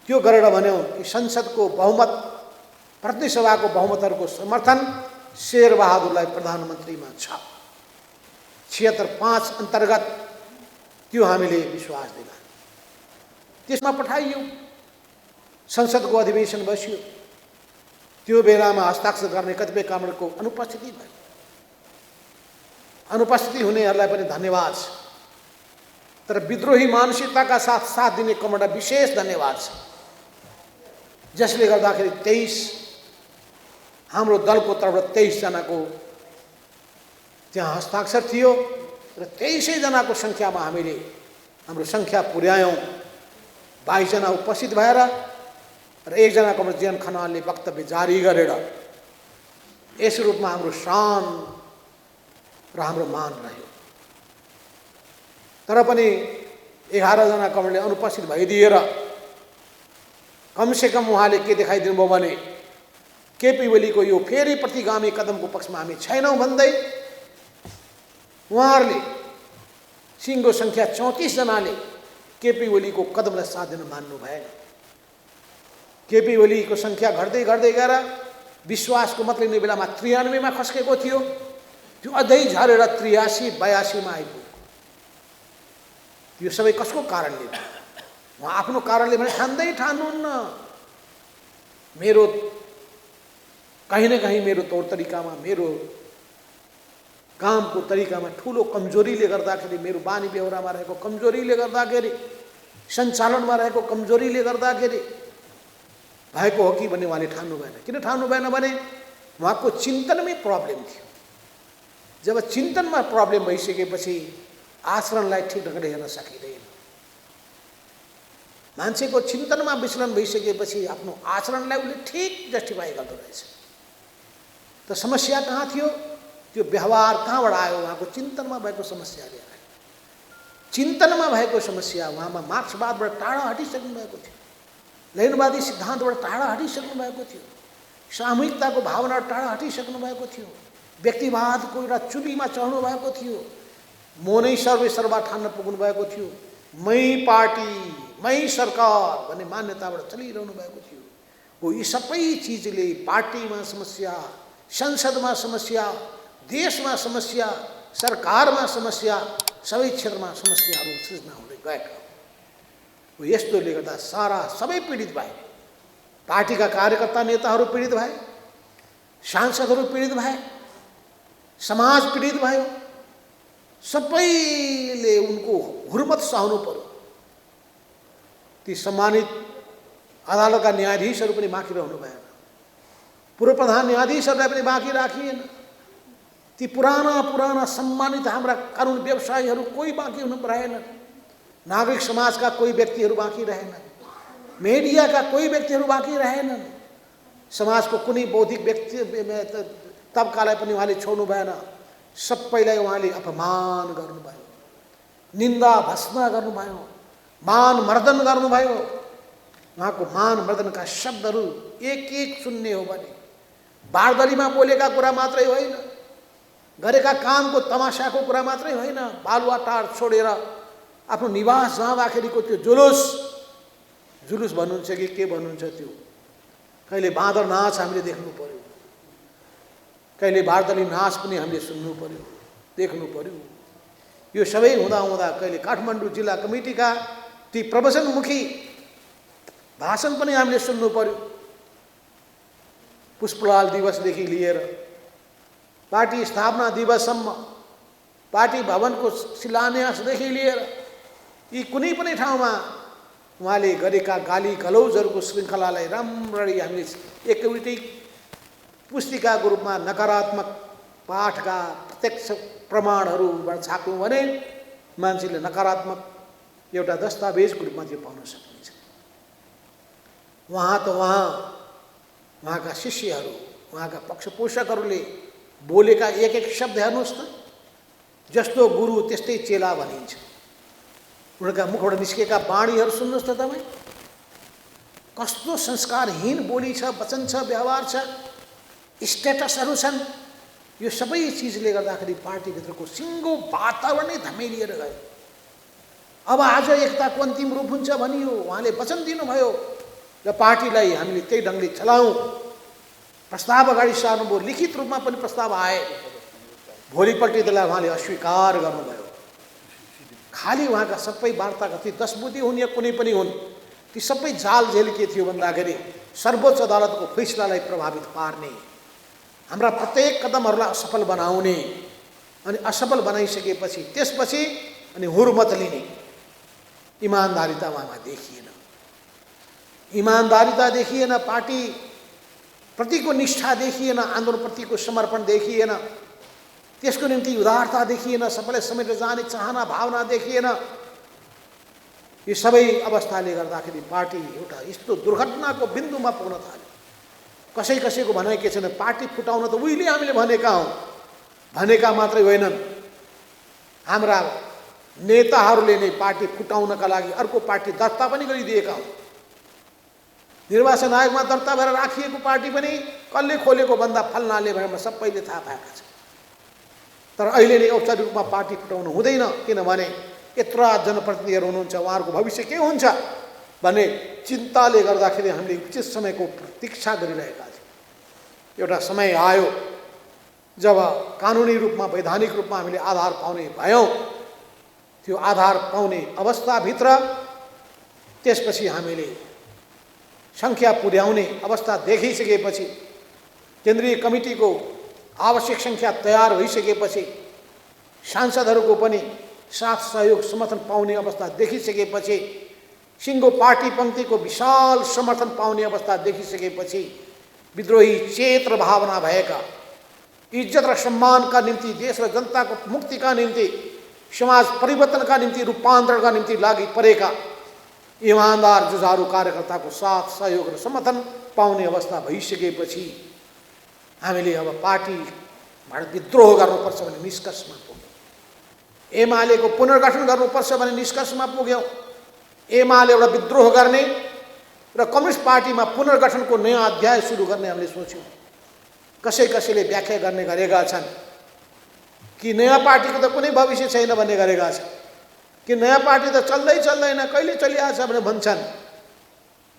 त्यो गरेर भन्यौँ कि संसदको बहुमत, प्रतिनिधि सभाको बहुमतहरूको समर्थन शेरबहादुरलाई प्रधानमन्त्रीमा छ। 76-5 अन्तर्गत त्यो हामीले विश्वास दिलायौँ। त्यसमा पठाइयो, संसदको अधिवेशन बस्यो। त्यो बेलामा हस्ताक्षर गर्ने कतिपय कामहरूको अनुपस्थिति भयो। अनुपस्थिति हुनेहरूलाई पनि धन्यवाद छ, तर विद्रोही मानसिकताका साथ साथ दिने कमरेडलाई विशेष धन्यवाद छ, जसले गर्दाखेरि 23 हाम्रो दलको तर्फबाट 23 जनाको त्यहाँ हस्ताक्षर थियो र 23 जनाको सङ्ख्यामा हामीले हाम्रो सङ्ख्या पुर्यायौँ। 22 जना उपस्थित भएर र 1 जना कमरेड जीवन खनालले वक्तव्य जारी गरेर यस रूपमा हाम्रो शान र हाम्रो मान रह्यो। तर पनि 11 जना कमरेडले अनुपस्थित भइदिएर कमसेकम उहाँले के देखाइदिनु भयो भने केपी ओलीको यो फेरि प्रतिगामी कदमको पक्षमा हामी छैनौँ भन्दै उहाँहरूले सिङ्गो सङ्ख्या 34 जनाले केपी ओलीको कदमलाई साथ दिन मान्नु भएन। केपी ओलीको सङ्ख्या घट्दै घट्दै गएर विश्वासको मत लिने बेलामा 93 मा खस्केको थियो, त्यो अझै झरेर 83-82 मा आइपुग्यो। यो सबै कसको कारणले? उहाँ आफ्नो कारणले भने ठान्नुहुन्न। मेरो कहीँ न कहीँ मेरो तौर तरिकामा, मेरो कामको तरिकामा ठुलो कमजोरीले गर्दाखेरि, मेरो बानी बेहोरामा रहेको कमजोरीले गर्दाखेरि, सञ्चालनमा रहेको कमजोरीले गर्दाखेरि भएको हो कि भन्ने उहाँले ठान्नु भएन। किन ठान्नु भएन भने उहाँको चिन्तनमै प्रब्लम थियो। जब चिन्तनमा प्रब्लम भइसकेपछि आचरणलाई ठिक ढङ्गले हेर्न सकिँदैन। मान्छेको चिन्तनमा विचलन भइसकेपछि आफ्नो आचरणलाई उसले ठिक जस्टिफाई गर्दो रहेछ। त समस्या कहाँ थियो? त्यो व्यवहार कहाँबाट आयो? उहाँको चिन्तनमा भएको समस्याले आयो। चिन्तनमा भएको समस्या, उहाँमा मार्क्सवादबाट टाढा हटिसक्नु भएको थियो, लैनवादी सिद्धान्तबाट टाढा हटिसक्नु भएको थियो, सामूहिकताको भावनाबाट टाढा हटिसक्नु भएको थियो, व्यक्तिवादको एउटा चुलीमा चढ्नु भएको थियो, म नै सर्वे सर्वा ठान्न पुग्नु भएको थियो, मै पार्टी मै सरकार भन्ने मान्यताबाट चलिरहनु भएको थियो। हो यी सबै चिजले पार्टीमा समस्या, संसदमा समस्या, देशमा समस्या, सरकारमा समस्या, सबै क्षेत्रमा समस्याहरू सृजना हुँदै गएका हो। यस्तोले गर्दा सबै पीडित भए। पार्टीका कार्यकर्ता नेताहरू पीडित भए, सांसदहरू पीडित भए, समाज पीडित भयो। सबैले उनको हुर्मत सहनु पर्यो। ती सम्मानित अदालतका न्यायाधीशहरू पनि बाँकी रहनु भएन, पूर्व प्रधान न्यायाधीशहरूलाई पनि बाँकी राखिएन। ती पुराना पुराना सम्मानित हाम्रा कानुन व्यवसायीहरू कोही बाँकी हुनु रहेनन्, नागरिक समाजका कोही व्यक्तिहरू बाँकी रहेनन्, मिडियाका कोही व्यक्तिहरू बाँकी रहेनन्, समाजको कुनै बौद्धिक व्यक्ति तबकालाई पनि उहाँले छोड्नु भएन। सबैलाई उहाँले अपमान गर्नुभयो, निन्दा भस्म गर्नुभयो, मान मर्दन गर्नुभयो। उहाँको मान मर्दनका शब्दहरू एक एक सुन्ने हो भने बारदलीमा बोलेका कुरा मात्रै होइन, गरेका कामको तमासाको कुरा मात्रै होइन, बालुवाटार छोडेर आफ्नो निवास जाँदाखेरिको त्यो जुलुस भन्नुहुन्छ कि के भन्नुहुन्छ, त्यो कहिले बाँदर नाच हामीले देख्नु पर्यो, कहिले बारदली नाच पनि हामीले सुन्नु पर्यो, देख्नु पर्यो। यो सबै हुँदा हुँदा कहिले काठमाडौँ जिल्ला कमिटीका ती प्रवचनमुखी भाषण पनि हामीले सुन्नु पर्यो। पुष्पलाल दिवसदेखि लिएर पार्टी स्थापना दिवससम्म, पार्टी भवनको शिलान्यासदेखि लिएर यी कुनै पनि ठाउँमा उहाँले गरेका गाली गलौजहरूको श्रृङ्खलालाई राम्ररी हामीले एकैवटै पुस्तिकाको रूपमा नकारात्मक पाठका प्रत्यक्ष प्रमाणहरूबाट छाप्यौँ भने मान्छेले नकारात्मक एउटा दस्तावेजको रूपमा त्यो पाउन सकिन्छ। उहाँका शिष्यहरू, उहाँका पक्षपोषकहरूले बोलेका एक एक शब्द हेर्नुहोस् त, जस्तो गुरु त्यस्तै चेला भनिन्छ। उनका मुखबाट निस्केका बाणीहरू सुन्नुहोस् त तपाईँ, कस्तो संस्कारहीन बोली छ, वचन छ, व्यवहार छ, स्टेटसहरू छन्। यो सबै चिजले गर्दाखेरि पार्टीभित्रको सिङ्गो वातावरण नै धमेलिएर गयो। अब आज एकताको अन्तिम रूप हुन्छ भनियो, उहाँले वचन दिनुभयो र पार्टीलाई हामीले त्यही ढङ्गले चलाउँ। प्रस्ताव अगाडि सार्नुभयो, लिखित रूपमा पनि प्रस्ताव आए, भोलिपल्ट त्यसलाई उहाँले अस्वीकार गर्नुभयो। खालि उहाँका सबै वार्ता कति 10 बुद्धि हुन् या कुनै पनि हुन्, ती सबै जाल झेल के थियो भन्दाखेरि सर्वोच्च अदालतको फैसलालाई प्रभावित पार्ने, हाम्रा प्रत्येक कदमहरूलाई असफल बनाउने, अनि असफल बनाइसकेपछि त्यसपछि अनि हुर्मत लिने इमान्दारिता उहाँमा देखिएन। इमान्दारिता देखिएन, पार्टी प्रतिको निष्ठा देखिएन, आन्दोलनप्रतिको समर्पण देखिएन, त्यसको निम्ति उदारता देखिएन, सबैलाई समेटेर जाने चाहना भावना देखिएन। यो सबै अवस्थाले गर्दाखेरि पार्टी एउटा यस्तो दुर्घटनाको बिन्दुमा पुग्न थाल्यो। कसैको भनाइ के छैन, पार्टी फुटाउन त उहिले हामीले भनेका हौँ, भनेका मात्रै होइनन्, हाम्रा नेताहरूले नै पार्टी फुटाउनका लागि अर्को पार्टी दर्ता पनि गरिदिएका हुन्। निर्वाचन आयोगमा दर्ता भएर राखिएको पार्टी पनि कसले खोलेको भन्दा फल्नाले भनेर सबैले थाहा पाएका छन्। तर अहिले नै औपचारिक रूपमा पार्टी फुटाउनु हुँदैन, किनभने यत्रा जनप्रतिनिधिहरू हुनुहुन्छ, उहाँहरूको भविष्य के हुन्छ भन्ने चिन्ताले गर्दाखेरि हामीले उचित समयको प्रतीक्षा गरिरहेका छौँ। एउटा समय आयो जब कानुनी रूपमा वैधानिक रूपमा हामीले आधार पाउने भयौँ। त्यो आधार पाउने अवस्थाभित्र त्यसपछि हामीले सङ्ख्या पुर्याउने अवस्था देखिसकेपछि, केन्द्रीय कमिटीको आवश्यक सङ्ख्या तयार भइसकेपछि, सांसदहरूको पनि साथ सहयोग समर्थन पाउने अवस्था देखिसकेपछि, सिङ्गो पार्टी पङ्क्तिको विशाल समर्थन पाउने अवस्था देखिसकेपछि, विद्रोही चेत र भावना भएका, इज्जत र सम्मानका निम्ति, देश र जनताको मुक्तिका निम्ति, समाज परिवर्तनका निम्ति, रूपान्तरणका निम्ति लागि परेका इमान्दार जुझारू कार्यकर्ताको साथ सहयोग र समर्थन पाउने अवस्था भइसकेपछि हामीले अब पार्टीबाट विद्रोह गर्नुपर्छ भन्ने निष्कर्षमा पुग्यौँ। एमालेको पुनर्गठन गर्नुपर्छ भन्ने निष्कर्षमा पुग्यौँ। एमाले एउटा विद्रोह गर्ने र कम्युनिस्ट पार्टीमा पुनर्गठनको नयाँ अध्याय सुरु गर्ने हामीले सोच्यौँ। कसैले व्याख्या गर्ने गरेका छन् कि नयाँ पार्टीको त कुनै भविष्य छैन भन्ने गरेका छन्, कि नयाँ पार्टी त चल्दैन, कहिले चलिआछ भनेर भन्छन्।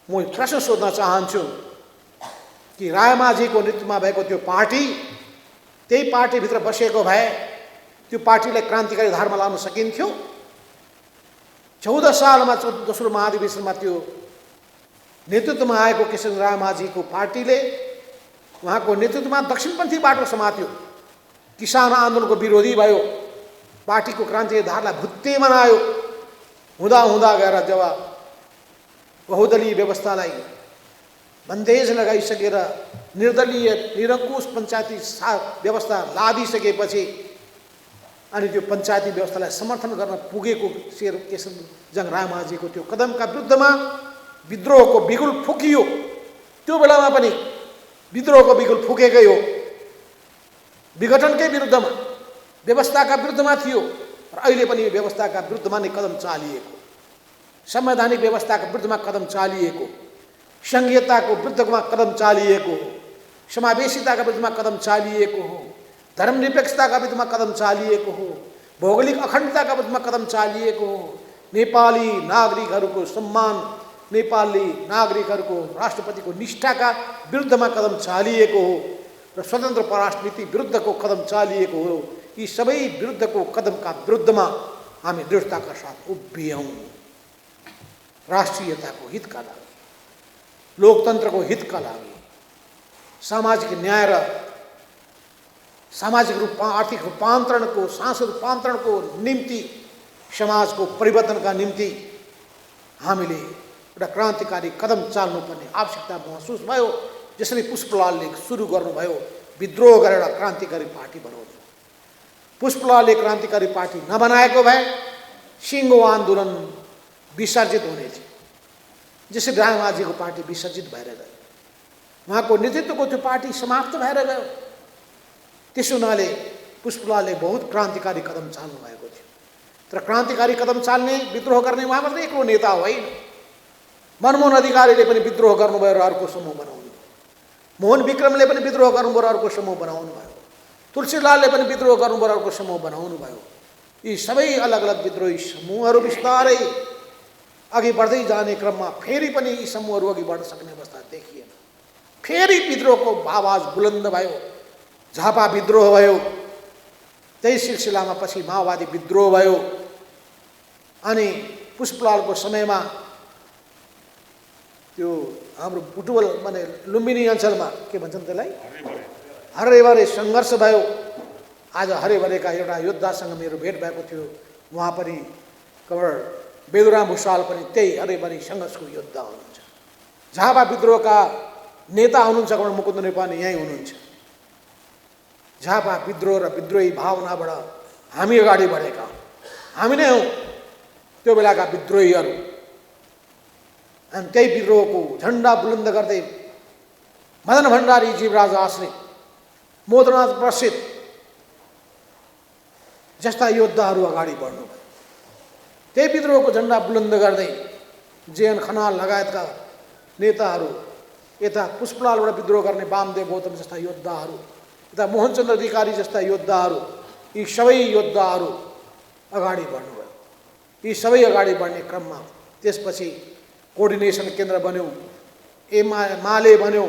म प्रश्न सोध्न चाहन्छु कि रायमाझीको नेतृत्वमा भएको त्यो पार्टी, त्यही पार्टीभित्र बसेको भए त्यो पार्टीलाई क्रान्तिकारी धारमा लान सकिन्थ्यो? 14 सालमा दोस्रो महाधिवेशनमा त्यो नेतृत्वमा आएको केशर रायमाझीको पार्टीले उहाँको नेतृत्वमा दक्षिणपन्थी बाटो समात्यो, किसान आन्दोलनको विरोधी भयो, पार्टीको क्रान्तिकारी धारलाई भुत्ते बनायो। हुँदा गएर जब बहुदलीय व्यवस्थालाई बन्देज लगाइसकेर निर्दलीय निरङ्कुश पञ्चायती व्यवस्था लादिसकेपछि अनि त्यो पञ्चायती व्यवस्थालाई समर्थन गर्न पुगेको शेर केशवजङ रायमाझीको त्यो कदमका विरुद्धमा विद्रोहको बिगुल फुकियो। त्यो बेलामा पनि विद्रोहको बिगुल फुकेकै हो, विघटनकै विरुद्धमा, व्यवस्थाका विरुद्धमा थियो। र अहिले पनि व्यवस्थाका विरुद्धमा नै कदम चालिएको, संवैधानिक व्यवस्थाका विरुद्धमा कदम चालिएको, संघीयताको विरुद्धमा कदम चालिएको हो, समावेशिताका विरुद्धमा कदम चालिएको हो, धर्मनिरपेक्षताका विरुद्धमा कदम चालिएको हो, भौगोलिक अखण्डताका विरुद्धमा कदम चालिएको हो, नेपाली नागरिकहरूको सम्मान, नेपाली नागरिकहरूको राष्ट्रपतिको निष्ठाका विरुद्धमा कदम चालिएको हो र स्वतन्त्र परराष्ट्र नीति विरुद्धको कदम चालिएको हो। यी सबै विरुद्धको कदमका विरुद्धमा हामी दृढताका साथ उभियौँ। राष्ट्रियताको हितका लागि, लोकतन्त्रको हितका लागि, सामाजिक न्याय र सामाजिक आर्थिक रूपान्तरणको, सांस्कृतिक रूपान्तरणको निम्ति, समाजको परिवर्तनका निम्ति हामीले एउटा क्रान्तिकारी कदम चाल्नुपर्ने आवश्यकता महसुस भयो। जसरी पुष्पलालले सुरु गर्नुभयो, विद्रोह गरेर क्रान्तिकारी पार्टी बनाउनु। पुष्पलालले क्रान्तिकारी पार्टी नबनाएको भए सिङ्गो आन्दोलन विसर्जित हुने थियो। जसरी रायमाझीको पार्टी विसर्जित भएर गयो, उहाँको नेतृत्वको त्यो पार्टी समाप्त भएर गयो। त्यसो हुनाले पुष्पलालले बहुत क्रान्तिकारी कदम चाल्नु भएको थियो। तर क्रान्तिकारी कदम चाल्ने, विद्रोह गर्ने उहाँ मात्रै एक्लो नेता होइन। मनमोहन अधिकारीले पनि विद्रोह गर्नुभयो र अर्को समूह बनाउनु, मोहन विक्रमले पनि विद्रोह गर्नुभयो र अर्को समूह बनाउनु भयो, तुलसीलालले पनि विद्रोह गर्नुभयो र अर्को समूह बनाउनु भयो। यी सबै अलग अलग विद्रोही समूहहरू बिस्तारै अघि बढ्दै जाने क्रममा फेरि पनि यी समूहहरू अघि बढ्न सक्ने अवस्था देखिएन। फेरि विद्रोहको आवाज बुलन्द भयो, झापा विद्रोह भयो, त्यही सिलसिलामा पछि माओवादी विद्रोह भयो। अनि पुष्पलालको समयमा त्यो हाम्रो बुटवल माने लुम्बिनी अञ्चलमा के भन्छन् त्यसलाई, हरेभरे सङ्घर्ष भयो। आज हरेभरेका एउटा योद्धासँग मेरो भेट भएको थियो। उहाँ पनि कमर बेदुराम भुषाल पनि त्यही हरेभरे सङ्घर्षको योद्धा हुनुहुन्छ। झापा विद्रोहका नेता हुनुहुन्छ कमर मुकुन्द नेपाली, यहीँ हुनुहुन्छ। झापा विद्रोह र विद्रोही भावनाबाट हामी अगाडि बढेका हौँ, हामी नै हौँ त्यो बेलाका विद्रोहीहरू। अनि त्यही विद्रोहको झन्डा बुलन्द गर्दै मदन भण्डारी, जीवराज आश्रित, मोदनाथ प्रसिद्ध जस्ता योद्धाहरू अगाडि बढ्नुभयो। त्यही विद्रोहको झन्डा बुलन्द गर्दै जेएन खनाल लगायतका नेताहरू, यता पुष्पलालबाट विद्रोह गर्ने वामदेव गौतम जस्ता योद्धाहरू, यता मोहनचन्द्र अधिकारी जस्ता योद्धाहरू, यी सबै योद्धाहरू अगाडि बढ्नुभयो। यी सबै अगाडि बढ्ने क्रममा त्यसपछि कोअर्डिनेसन केन्द्र बन्यो, एमाले बन्यो,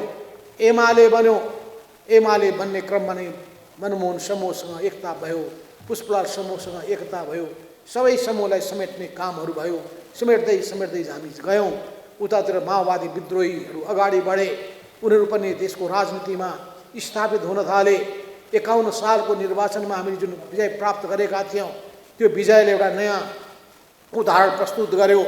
एमाले बन्ने क्रममा नै मनमोहन समूहसँग एकता भयो, पुष्पलाल समूहसँग एकता भयो, सबै समूहलाई समेट्ने कामहरू भयो। समेट्दै हामी गयौँ। उतातिर माओवादी विद्रोहीहरू अगाडि बढे, उनीहरू पनि देशको राजनीतिमा स्थापित हुन थाले। 51 सालको निर्वाचनमा हामीले जुन विजय प्राप्त गरेका थियौँ, त्यो विजयले एउटा नयाँ उदाहरण प्रस्तुत गर्यो,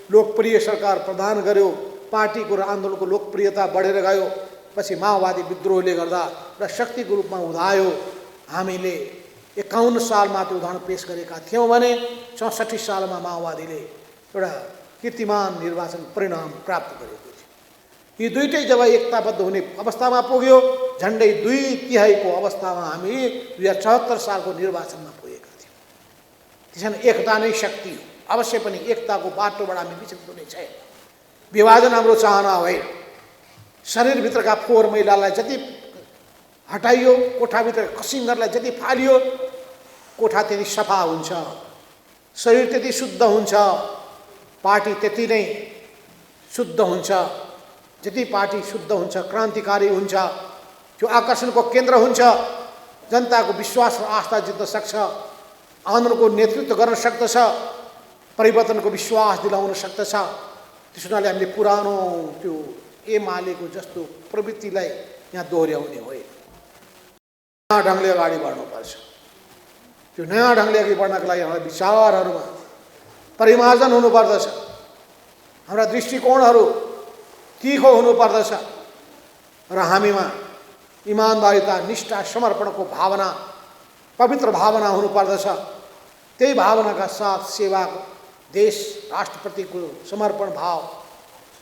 लोकप्रिय सरकार प्रदान गर्यो, पार्टीको र आन्दोलनको लोकप्रियता बढेर गयो। पछि माओवादी विद्रोहले गर्दा र शक्तिको रूपमा उदायो। हामीले 51 सालमा त्यो उदाहरण पेश गरेका थियौँ भने 64 सालमा माओवादीले एउटा कीर्तिमान निर्वाचन परिणाम प्राप्त गरेको थियो। यी दुईटै जब एकताबद्ध हुने अवस्थामा पुग्यो, झन्डै 2/3 अवस्थामा हामी 2074 सालको निर्वाचनमा पुगेका थियौँ। त्यसैले एकता नै शक्ति हो। अवश्य पनि एकताको बाटोबाट हामी विचलित हुने छैन। विभाजन हाम्रो चाहना होइन। शरीरभित्रका फोहोर मैलालाई जति हटाइयो, कोठाभित्र कसिङ्गरलाई जति फालियो, कोठा त्यति सफा हुन्छ, शरीर त्यति शुद्ध हुन्छ, पार्टी त्यति नै शुद्ध हुन्छ। जति पार्टी शुद्ध हुन्छ, क्रान्तिकारी हुन्छ, त्यो आकर्षणको केन्द्र हुन्छ, जनताको विश्वास र आस्था जित्न सक्छ, आन्दोलनको नेतृत्व गर्न सक्दछ, परिवर्तनको विश्वास दिलाउन सक्दछ। त्यसो हुनाले हामीले पुरानो त्यो एमालेको जस्तो प्रवृत्तिलाई यहाँ दोहोऱ्याउने होइन। नयाँ ढङ्गले अगाडि बढ्नुपर्छ। त्यो नयाँ ढङ्गले अघि बढ्नका लागि हाम्रो विचारहरूमा परिमार्जन हुनुपर्दछ। हाम्रा दृष्टिकोणहरू तीखो हुनुपर्दछ र हामीमा इमानदारिता, निष्ठा, समर्पणको भावना, पवित्र भावना हुनुपर्दछ। त्यही भावनाका साथ सेवा, देश राष्ट्रप्रतिको समर्पण भाव,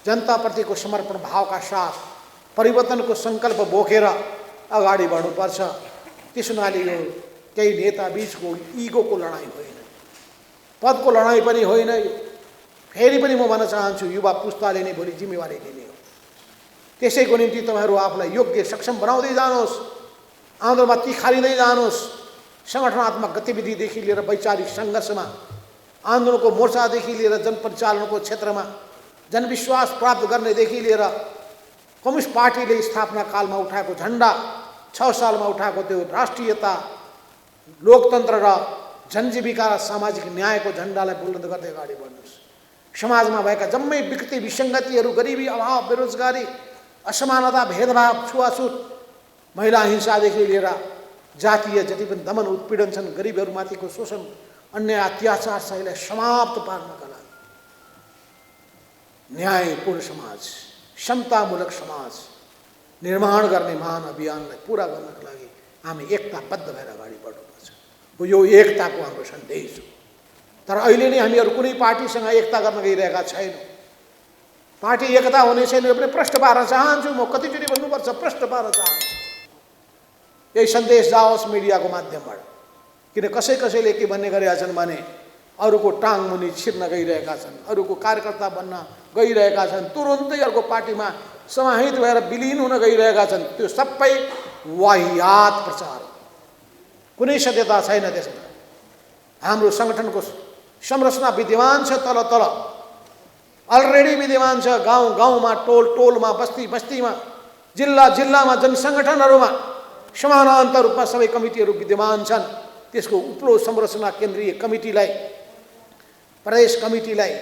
जनताप्रतिको समर्पण भावका साथ परिवर्तनको सङ्कल्प बोकेर अगाडि बढ्नुपर्छ। त्यस हुनाले यो केही नेता बीचको इगोको लडाइँ होइन, पदको लडाइँ पनि होइन। फेरि पनि म भन्न चाहन्छु, युवा पुस्ताले नै भोलि जिम्मेवारी लिने हो। त्यसैको निम्ति तपाईँहरू आफूलाई योग्य, सक्षम बनाउँदै जानुहोस्, आन्दोलनमा तिखारिँदै जानुहोस्। सङ्गठनात्मक गतिविधिदेखि लिएर वैचारिक सङ्घर्षमा, आन्दोलनको मोर्चादेखि लिएर जनपरिचालनको क्षेत्रमा जनविश्वास प्राप्त गर्नेदेखि लिएर कम्युनिस्ट पार्टीले स्थापना कालमा उठाएको झन्डा, 6 सालमा उठाएको त्यो राष्ट्रियता, लोकतन्त्र र जनजीविका र सामाजिक न्यायको झन्डालाई बुलन्द गर्दै अगाडि बढ्नुहोस्। समाजमा भएका जम्मै विकृति, विसङ्गतिहरू, गरिबी, अभाव, बेरोजगारी, असमानता, भेदभाव, छुवाछुत, महिला हिंसादेखि लिएर जातीय जति पनि दमन उत्पीडन छन्, गरिबहरूमाथिको शोषण, अन्याय, अत्याचार छ, यसलाई समाप्त पार्नका लागि न्यायपूर्ण समाज, समतामूलक समाज निर्माण गर्ने महान अभियानलाई पुरा गर्नका लागि हामी एकताबद्ध भएर अगाडि बढ्नुपर्छ। यो एकताको हाम्रो सन्देश हो। तर अहिले नै हामीहरू कुनै पार्टीसँग एकता गर्न गइरहेका छैनौँ। पार्टी एकता हुने छैन भने प्रश्न पार्न चाहन्छु म, कतिचोटि भन्नुपर्छ, प्रश्न पार्न चाहन्छु। यही सन्देश जाओस् मिडियाको माध्यमबाट। किन कसैले के भन्ने गरेका छन् भने अरूको टाङ मुनि छिर्न गइरहेका छन्, अरूको कार्यकर्ता बन्न गइरहेका छन्, तुरुन्तै अर्को पार्टीमा समाहित भएर विलिन हुन गइरहेका छन्। त्यो सबै वाहियात प्रचार हो, कुनै सत्यता छैन त्यसमा। हाम्रो सङ्गठनको संरचना विद्यमान छ, तल तल अलरेडी विद्यमान छ। गाउँ गाउँमा, टोल टोलमा, बस्ती बस्तीमा, जिल्ला जिल्लामा, जनसङ्गठनहरूमा समानान्तर रूपमा सबै कमिटीहरू विद्यमान छन्। त्यसको उपलो संरचना केन्द्रीय कमिटीलाई, प्रदेश कमिटीलाई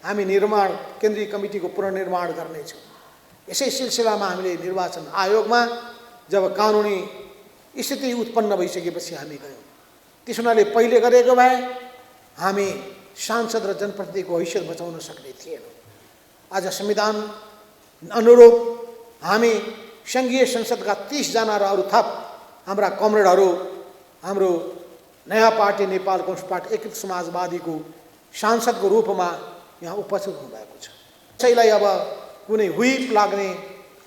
हामी निर्माण, केन्द्रीय कमिटीको पुनर्निर्माण गर्नेछौँ। यसै सिलसिलामा हामीले निर्वाचन आयोगमा जब कानुनी स्थिति उत्पन्न भइसकेपछि हामी गयौँ। त्यस हुनाले पहिले गरेको भए हामी सांसद र जनप्रतिनिधिको हैसियत बचाउन सक्ने थिएनौँ। आज संविधान अनुरूप हामी सङ्घीय संसदका 30 जना र अरू थप हाम्रा कमरेडहरू हाम्रो नयाँ पार्टी नेपाल कम्युनिस्ट पार्टी एकीकृत समाजवादीको सांसदको रूपमा यहाँ उपस्थित हुनुभएको छ। त्यसैलाई अब कुनै हुइप लाग्ने,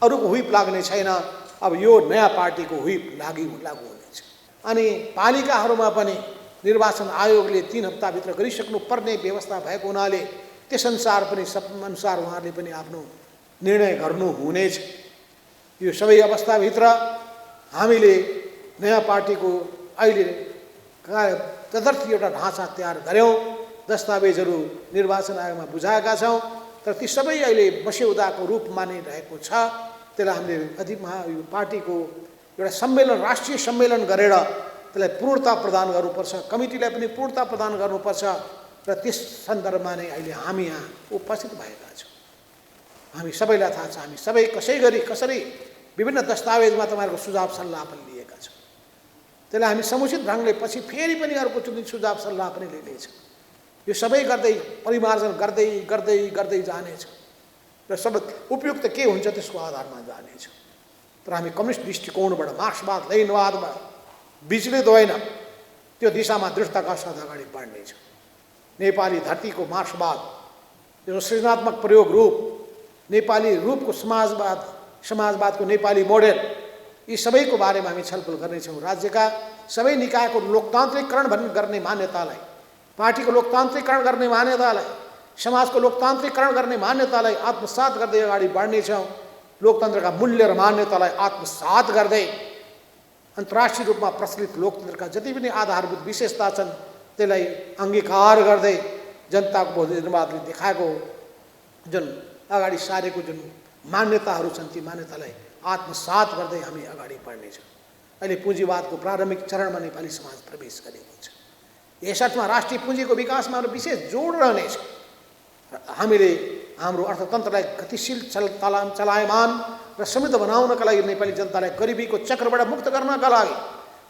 अरूको हुइप लाग्ने छैन। अब यो नयाँ पार्टीको हुइप लागु हुनेछ। अनि पालिकाहरूमा पनि निर्वाचन आयोगले 3 हप्ताभित्र गरिसक्नुपर्ने व्यवस्था भएको हुनाले त्यसअनुसार पनि अनुसार उहाँहरूले पनि आफ्नो निर्णय गर्नुहुनेछ। यो सबै अवस्थाभित्र हामीले नयाँ पार्टीको अहिले तदर्थ एउटा ढाँचा तयार गऱ्यौँ। दस्तावेजहरू निर्वाचन आयोगमा बुझाएका छौँ, तर ती सबै अहिले मस्यौदाको रूपमा नै रहेको छ। त्यसलाई हामीले यो पार्टीको एउटा सम्मेलन, राष्ट्रिय सम्मेलन गरेर त्यसलाई पूर्णता प्रदान गर्नुपर्छ, कमिटीलाई पनि पूर्णता प्रदान गर्नुपर्छ। र त्यस सन्दर्भमा नै अहिले हामी यहाँ उपस्थित भएका छौँ। हामी सबैलाई थाहा छ, हामी सबै कसरी विभिन्न दस्तावेजमा तपाईँहरूको सुझाव सल्लाह पनि लिएका छौँ। त्यसलाई हामी समुचित ढङ्गले पछि फेरि पनि अर्को कुनै सुझाव सल्लाह पनि लिनेछौँ। यो सबै गर्दै परिमार्जन गर्दै गर्दै गर्दै जानेछ र सब उपयुक्त के हुन्छ त्यसको आधारमा जानेछ। तर हामी कम्युनिस्ट दृष्टिकोणबाट, मार्क्सवाद लेनिनवादबाट विचलित होइन, त्यो दिशामा दृढताका साथ अगाडि बढ्नेछ। नेपाली धरतीको मार्क्सवाद, यो सृजनात्मक प्रयोग रूप, नेपाली रूपको समाजवादको नेपाली मोडेल, यी सबैको बारेमा हामी छलफल गर्नेछौँ। राज्यका सबै निकायको लोकतान्त्रिकरण गर्ने मान्यतालाई, पार्टीको लोकतान्त्रिकरण गर्ने मान्यतालाई, समाजको लोकतान्त्रिकरण गर्ने मान्यतालाई आत्मसात गर्दै अगाडि बढ्नेछौँ। लोकतन्त्रका मूल्य र मान्यतालाई आत्मसात गर्दै अन्तर्राष्ट्रिय रूपमा प्रचलित लोकतन्त्रका जति पनि आधारभूत विशेषता छन् त्यसलाई अङ्गीकार गर्दै जनताको बहुजनवादले देखाएको जुन अगाडि सारेको जुन मान्यताहरू छन् ती मान्यतालाई आत्मसात गर्दै हामी अगाडि बढ्नेछौँ। अहिले पुँजीवादको प्रारम्भिक चरणमा नेपाली समाज प्रवेश गरेको छ। यसर्थमा राष्ट्रिय पुँजीको विकासमा विशेष जोड रहनेछ। हामीले हाम्रो अर्थतन्त्रलाई गतिशील चलायमान र समृद्ध बनाउनका लागि, नेपाली जनतालाई गरिबीको चक्रबाट मुक्त गर्नका लागि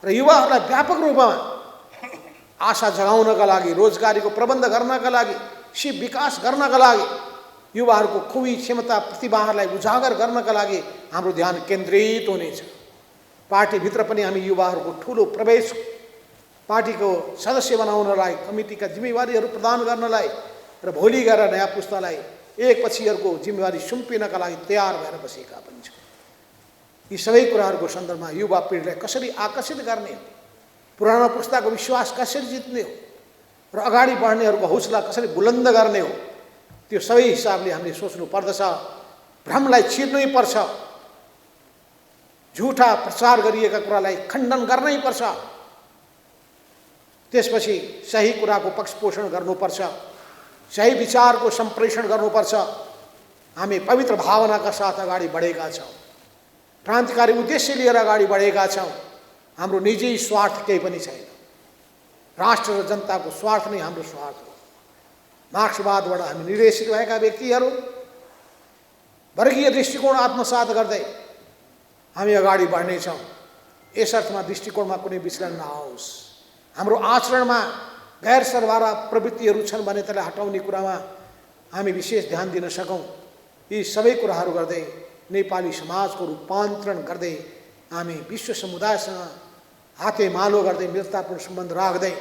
र युवाहरूलाई व्यापक रूपमा आशा जगाउनका लागि, रोजगारीको प्रबन्ध गर्नका लागि, सिप विकास गर्नका लागि युवाहरूको खुबी क्षमता प्रतिभाहरूलाई उजागर गर्नका लागि हाम्रो ध्यान केन्द्रित हुनेछ। पार्टीभित्र पनि हामी युवाहरूको ठुलो प्रवेश, पार्टीको सदस्य बनाउनलाई, कमिटीका जिम्मेवारीहरू प्रदान गर्नलाई र भोलि गएर नयाँ पुस्तालाई एकपछि अर्को जिम्मेवारी सुम्पिनका लागि तयार भएर बसेका पनि छौँ। यी सबै कुराहरूको सन्दर्भमा युवा पिँढीलाई कसरी आकर्षित गर्ने हो, पुरानो पुस्ताको विश्वास कसरी जित्ने हो र अगाडि बढ्नेहरूको हौसला कसरी बुलन्द गर्ने हो, त्यो सबै हिसाबले हामीले सोच्नु पर्दछ। भ्रमलाई छिर्नै पर्छ, झुटा प्रचार गरिएका कुरालाई खण्डन गर्नै पर्छ, त्यसपछि सही कुराको पक्षपोषण गर्नुपर्छ, सही विचारको सम्प्रेषण गर्नुपर्छ। हामी पवित्र भावनाका साथ अगाडि बढेका छौँ, क्रान्तिकारी उद्देश्य लिएर अगाडि बढेका छौँ। हाम्रो निजी स्वार्थ केही पनि छैन, राष्ट्र र जनताको स्वार्थ नै हाम्रो स्वार्थ हो। मार्क्सवादबाट हामी निर्देशित भएका व्यक्तिहरू वर्गीय दृष्टिकोण आत्मसात गर्दै हामी अगाडि बढ्नेछौँ। यस अर्थमा दृष्टिकोणमा कुनै विचलन नआओस्। हाम्रो आचरणमा गैर सरबारा प्रवृत्तिहरू छन् भने त्यसलाई हटाउने कुरामा हामी विशेष ध्यान दिन सकौँ। यी सबै कुराहरू गर्दै नेपाली समाजको रूपान्तरण गर्दै हामी विश्व समुदायसँग हातेमालो गर्दै मित्रतापूर्ण सम्बन्ध राख्दै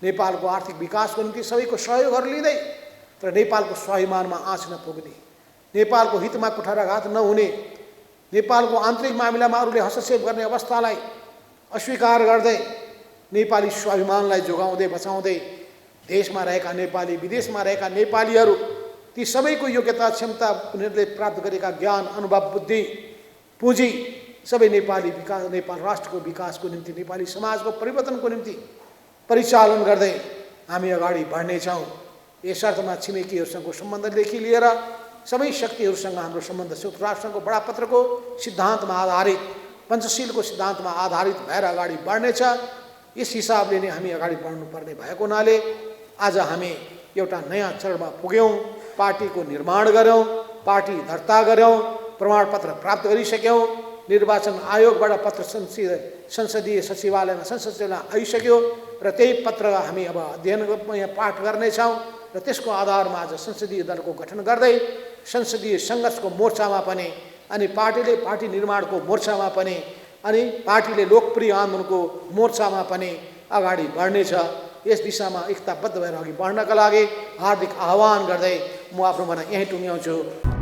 नेपालको आर्थिक विकासको निम्ति सबैको सहयोगहरू लिँदै तर नेपालको स्वाभिमानमा आँच नपुग्ने, नेपालको हितमा कुठाराघात नहुने, नेपालको आन्तरिक मामिलामा अरूले हस्तक्षेप गर्ने अवस्थालाई अस्वीकार गर्दै नेपाली स्वाभिमानलाई जोगाउँदै बचाउँदै देशमा रहेका नेपाली, विदेशमा रहेका नेपालीहरू ती सबैको योग्यता, क्षमता, उनीहरूले प्राप्त गरेका ज्ञान, अनुभव, बुद्धि, पुँजी सबै नेपाली विकास, नेपाल राष्ट्रको विकासको निम्ति, नेपाली समाजको परिवर्तनको निम्ति परिचालन गर्दै हामी अगाडि बढ्नेछौँ। यस अर्थमा छिमेकीहरूसँगको सम्बन्धदेखि लिएर सबै शक्तिहरूसँग हाम्रो सम्बन्ध संयुक्त राष्ट्रको बडापत्रको सिद्धान्तमा आधारित, पञ्चशीलको सिद्धान्तमा आधारित भएर अगाडि बढ्नेछ। यस हिसाबले नै हामी अगाडि बढ्नुपर्ने भएको हुनाले आज हामी एउटा नयाँ चरणमा पुग्यौँ। पार्टीको निर्माण गऱ्यौँ, पार्टी दर्ता गऱ्यौँ, प्रमाणपत्र प्राप्त गरिसक्यौँ, निर्वाचन आयोगबाट पत्र संसदीय सचिवालयमा संसदमा आइसक्यो र त्यही पत्र हामी अब अध्ययन यहाँ पाठ गर्नेछौँ र त्यसको आधारमा आज संसदीय दलको गठन गर्दै संसदीय सङ्घर्षको मोर्चामा पनि अनि पार्टीले पार्टी निर्माणको मोर्चामा पनि अनि पार्टीले लोकप्रिय आन्दोलनको मोर्चामा पनि अगाडि बढ्नेछ। यस दिशामा एकताबद्ध भएर अघि बढ्नका लागि हार्दिक आह्वान गर्दै म आफ्नो भनाइ यहीँ टुङ्ग्याउँछु।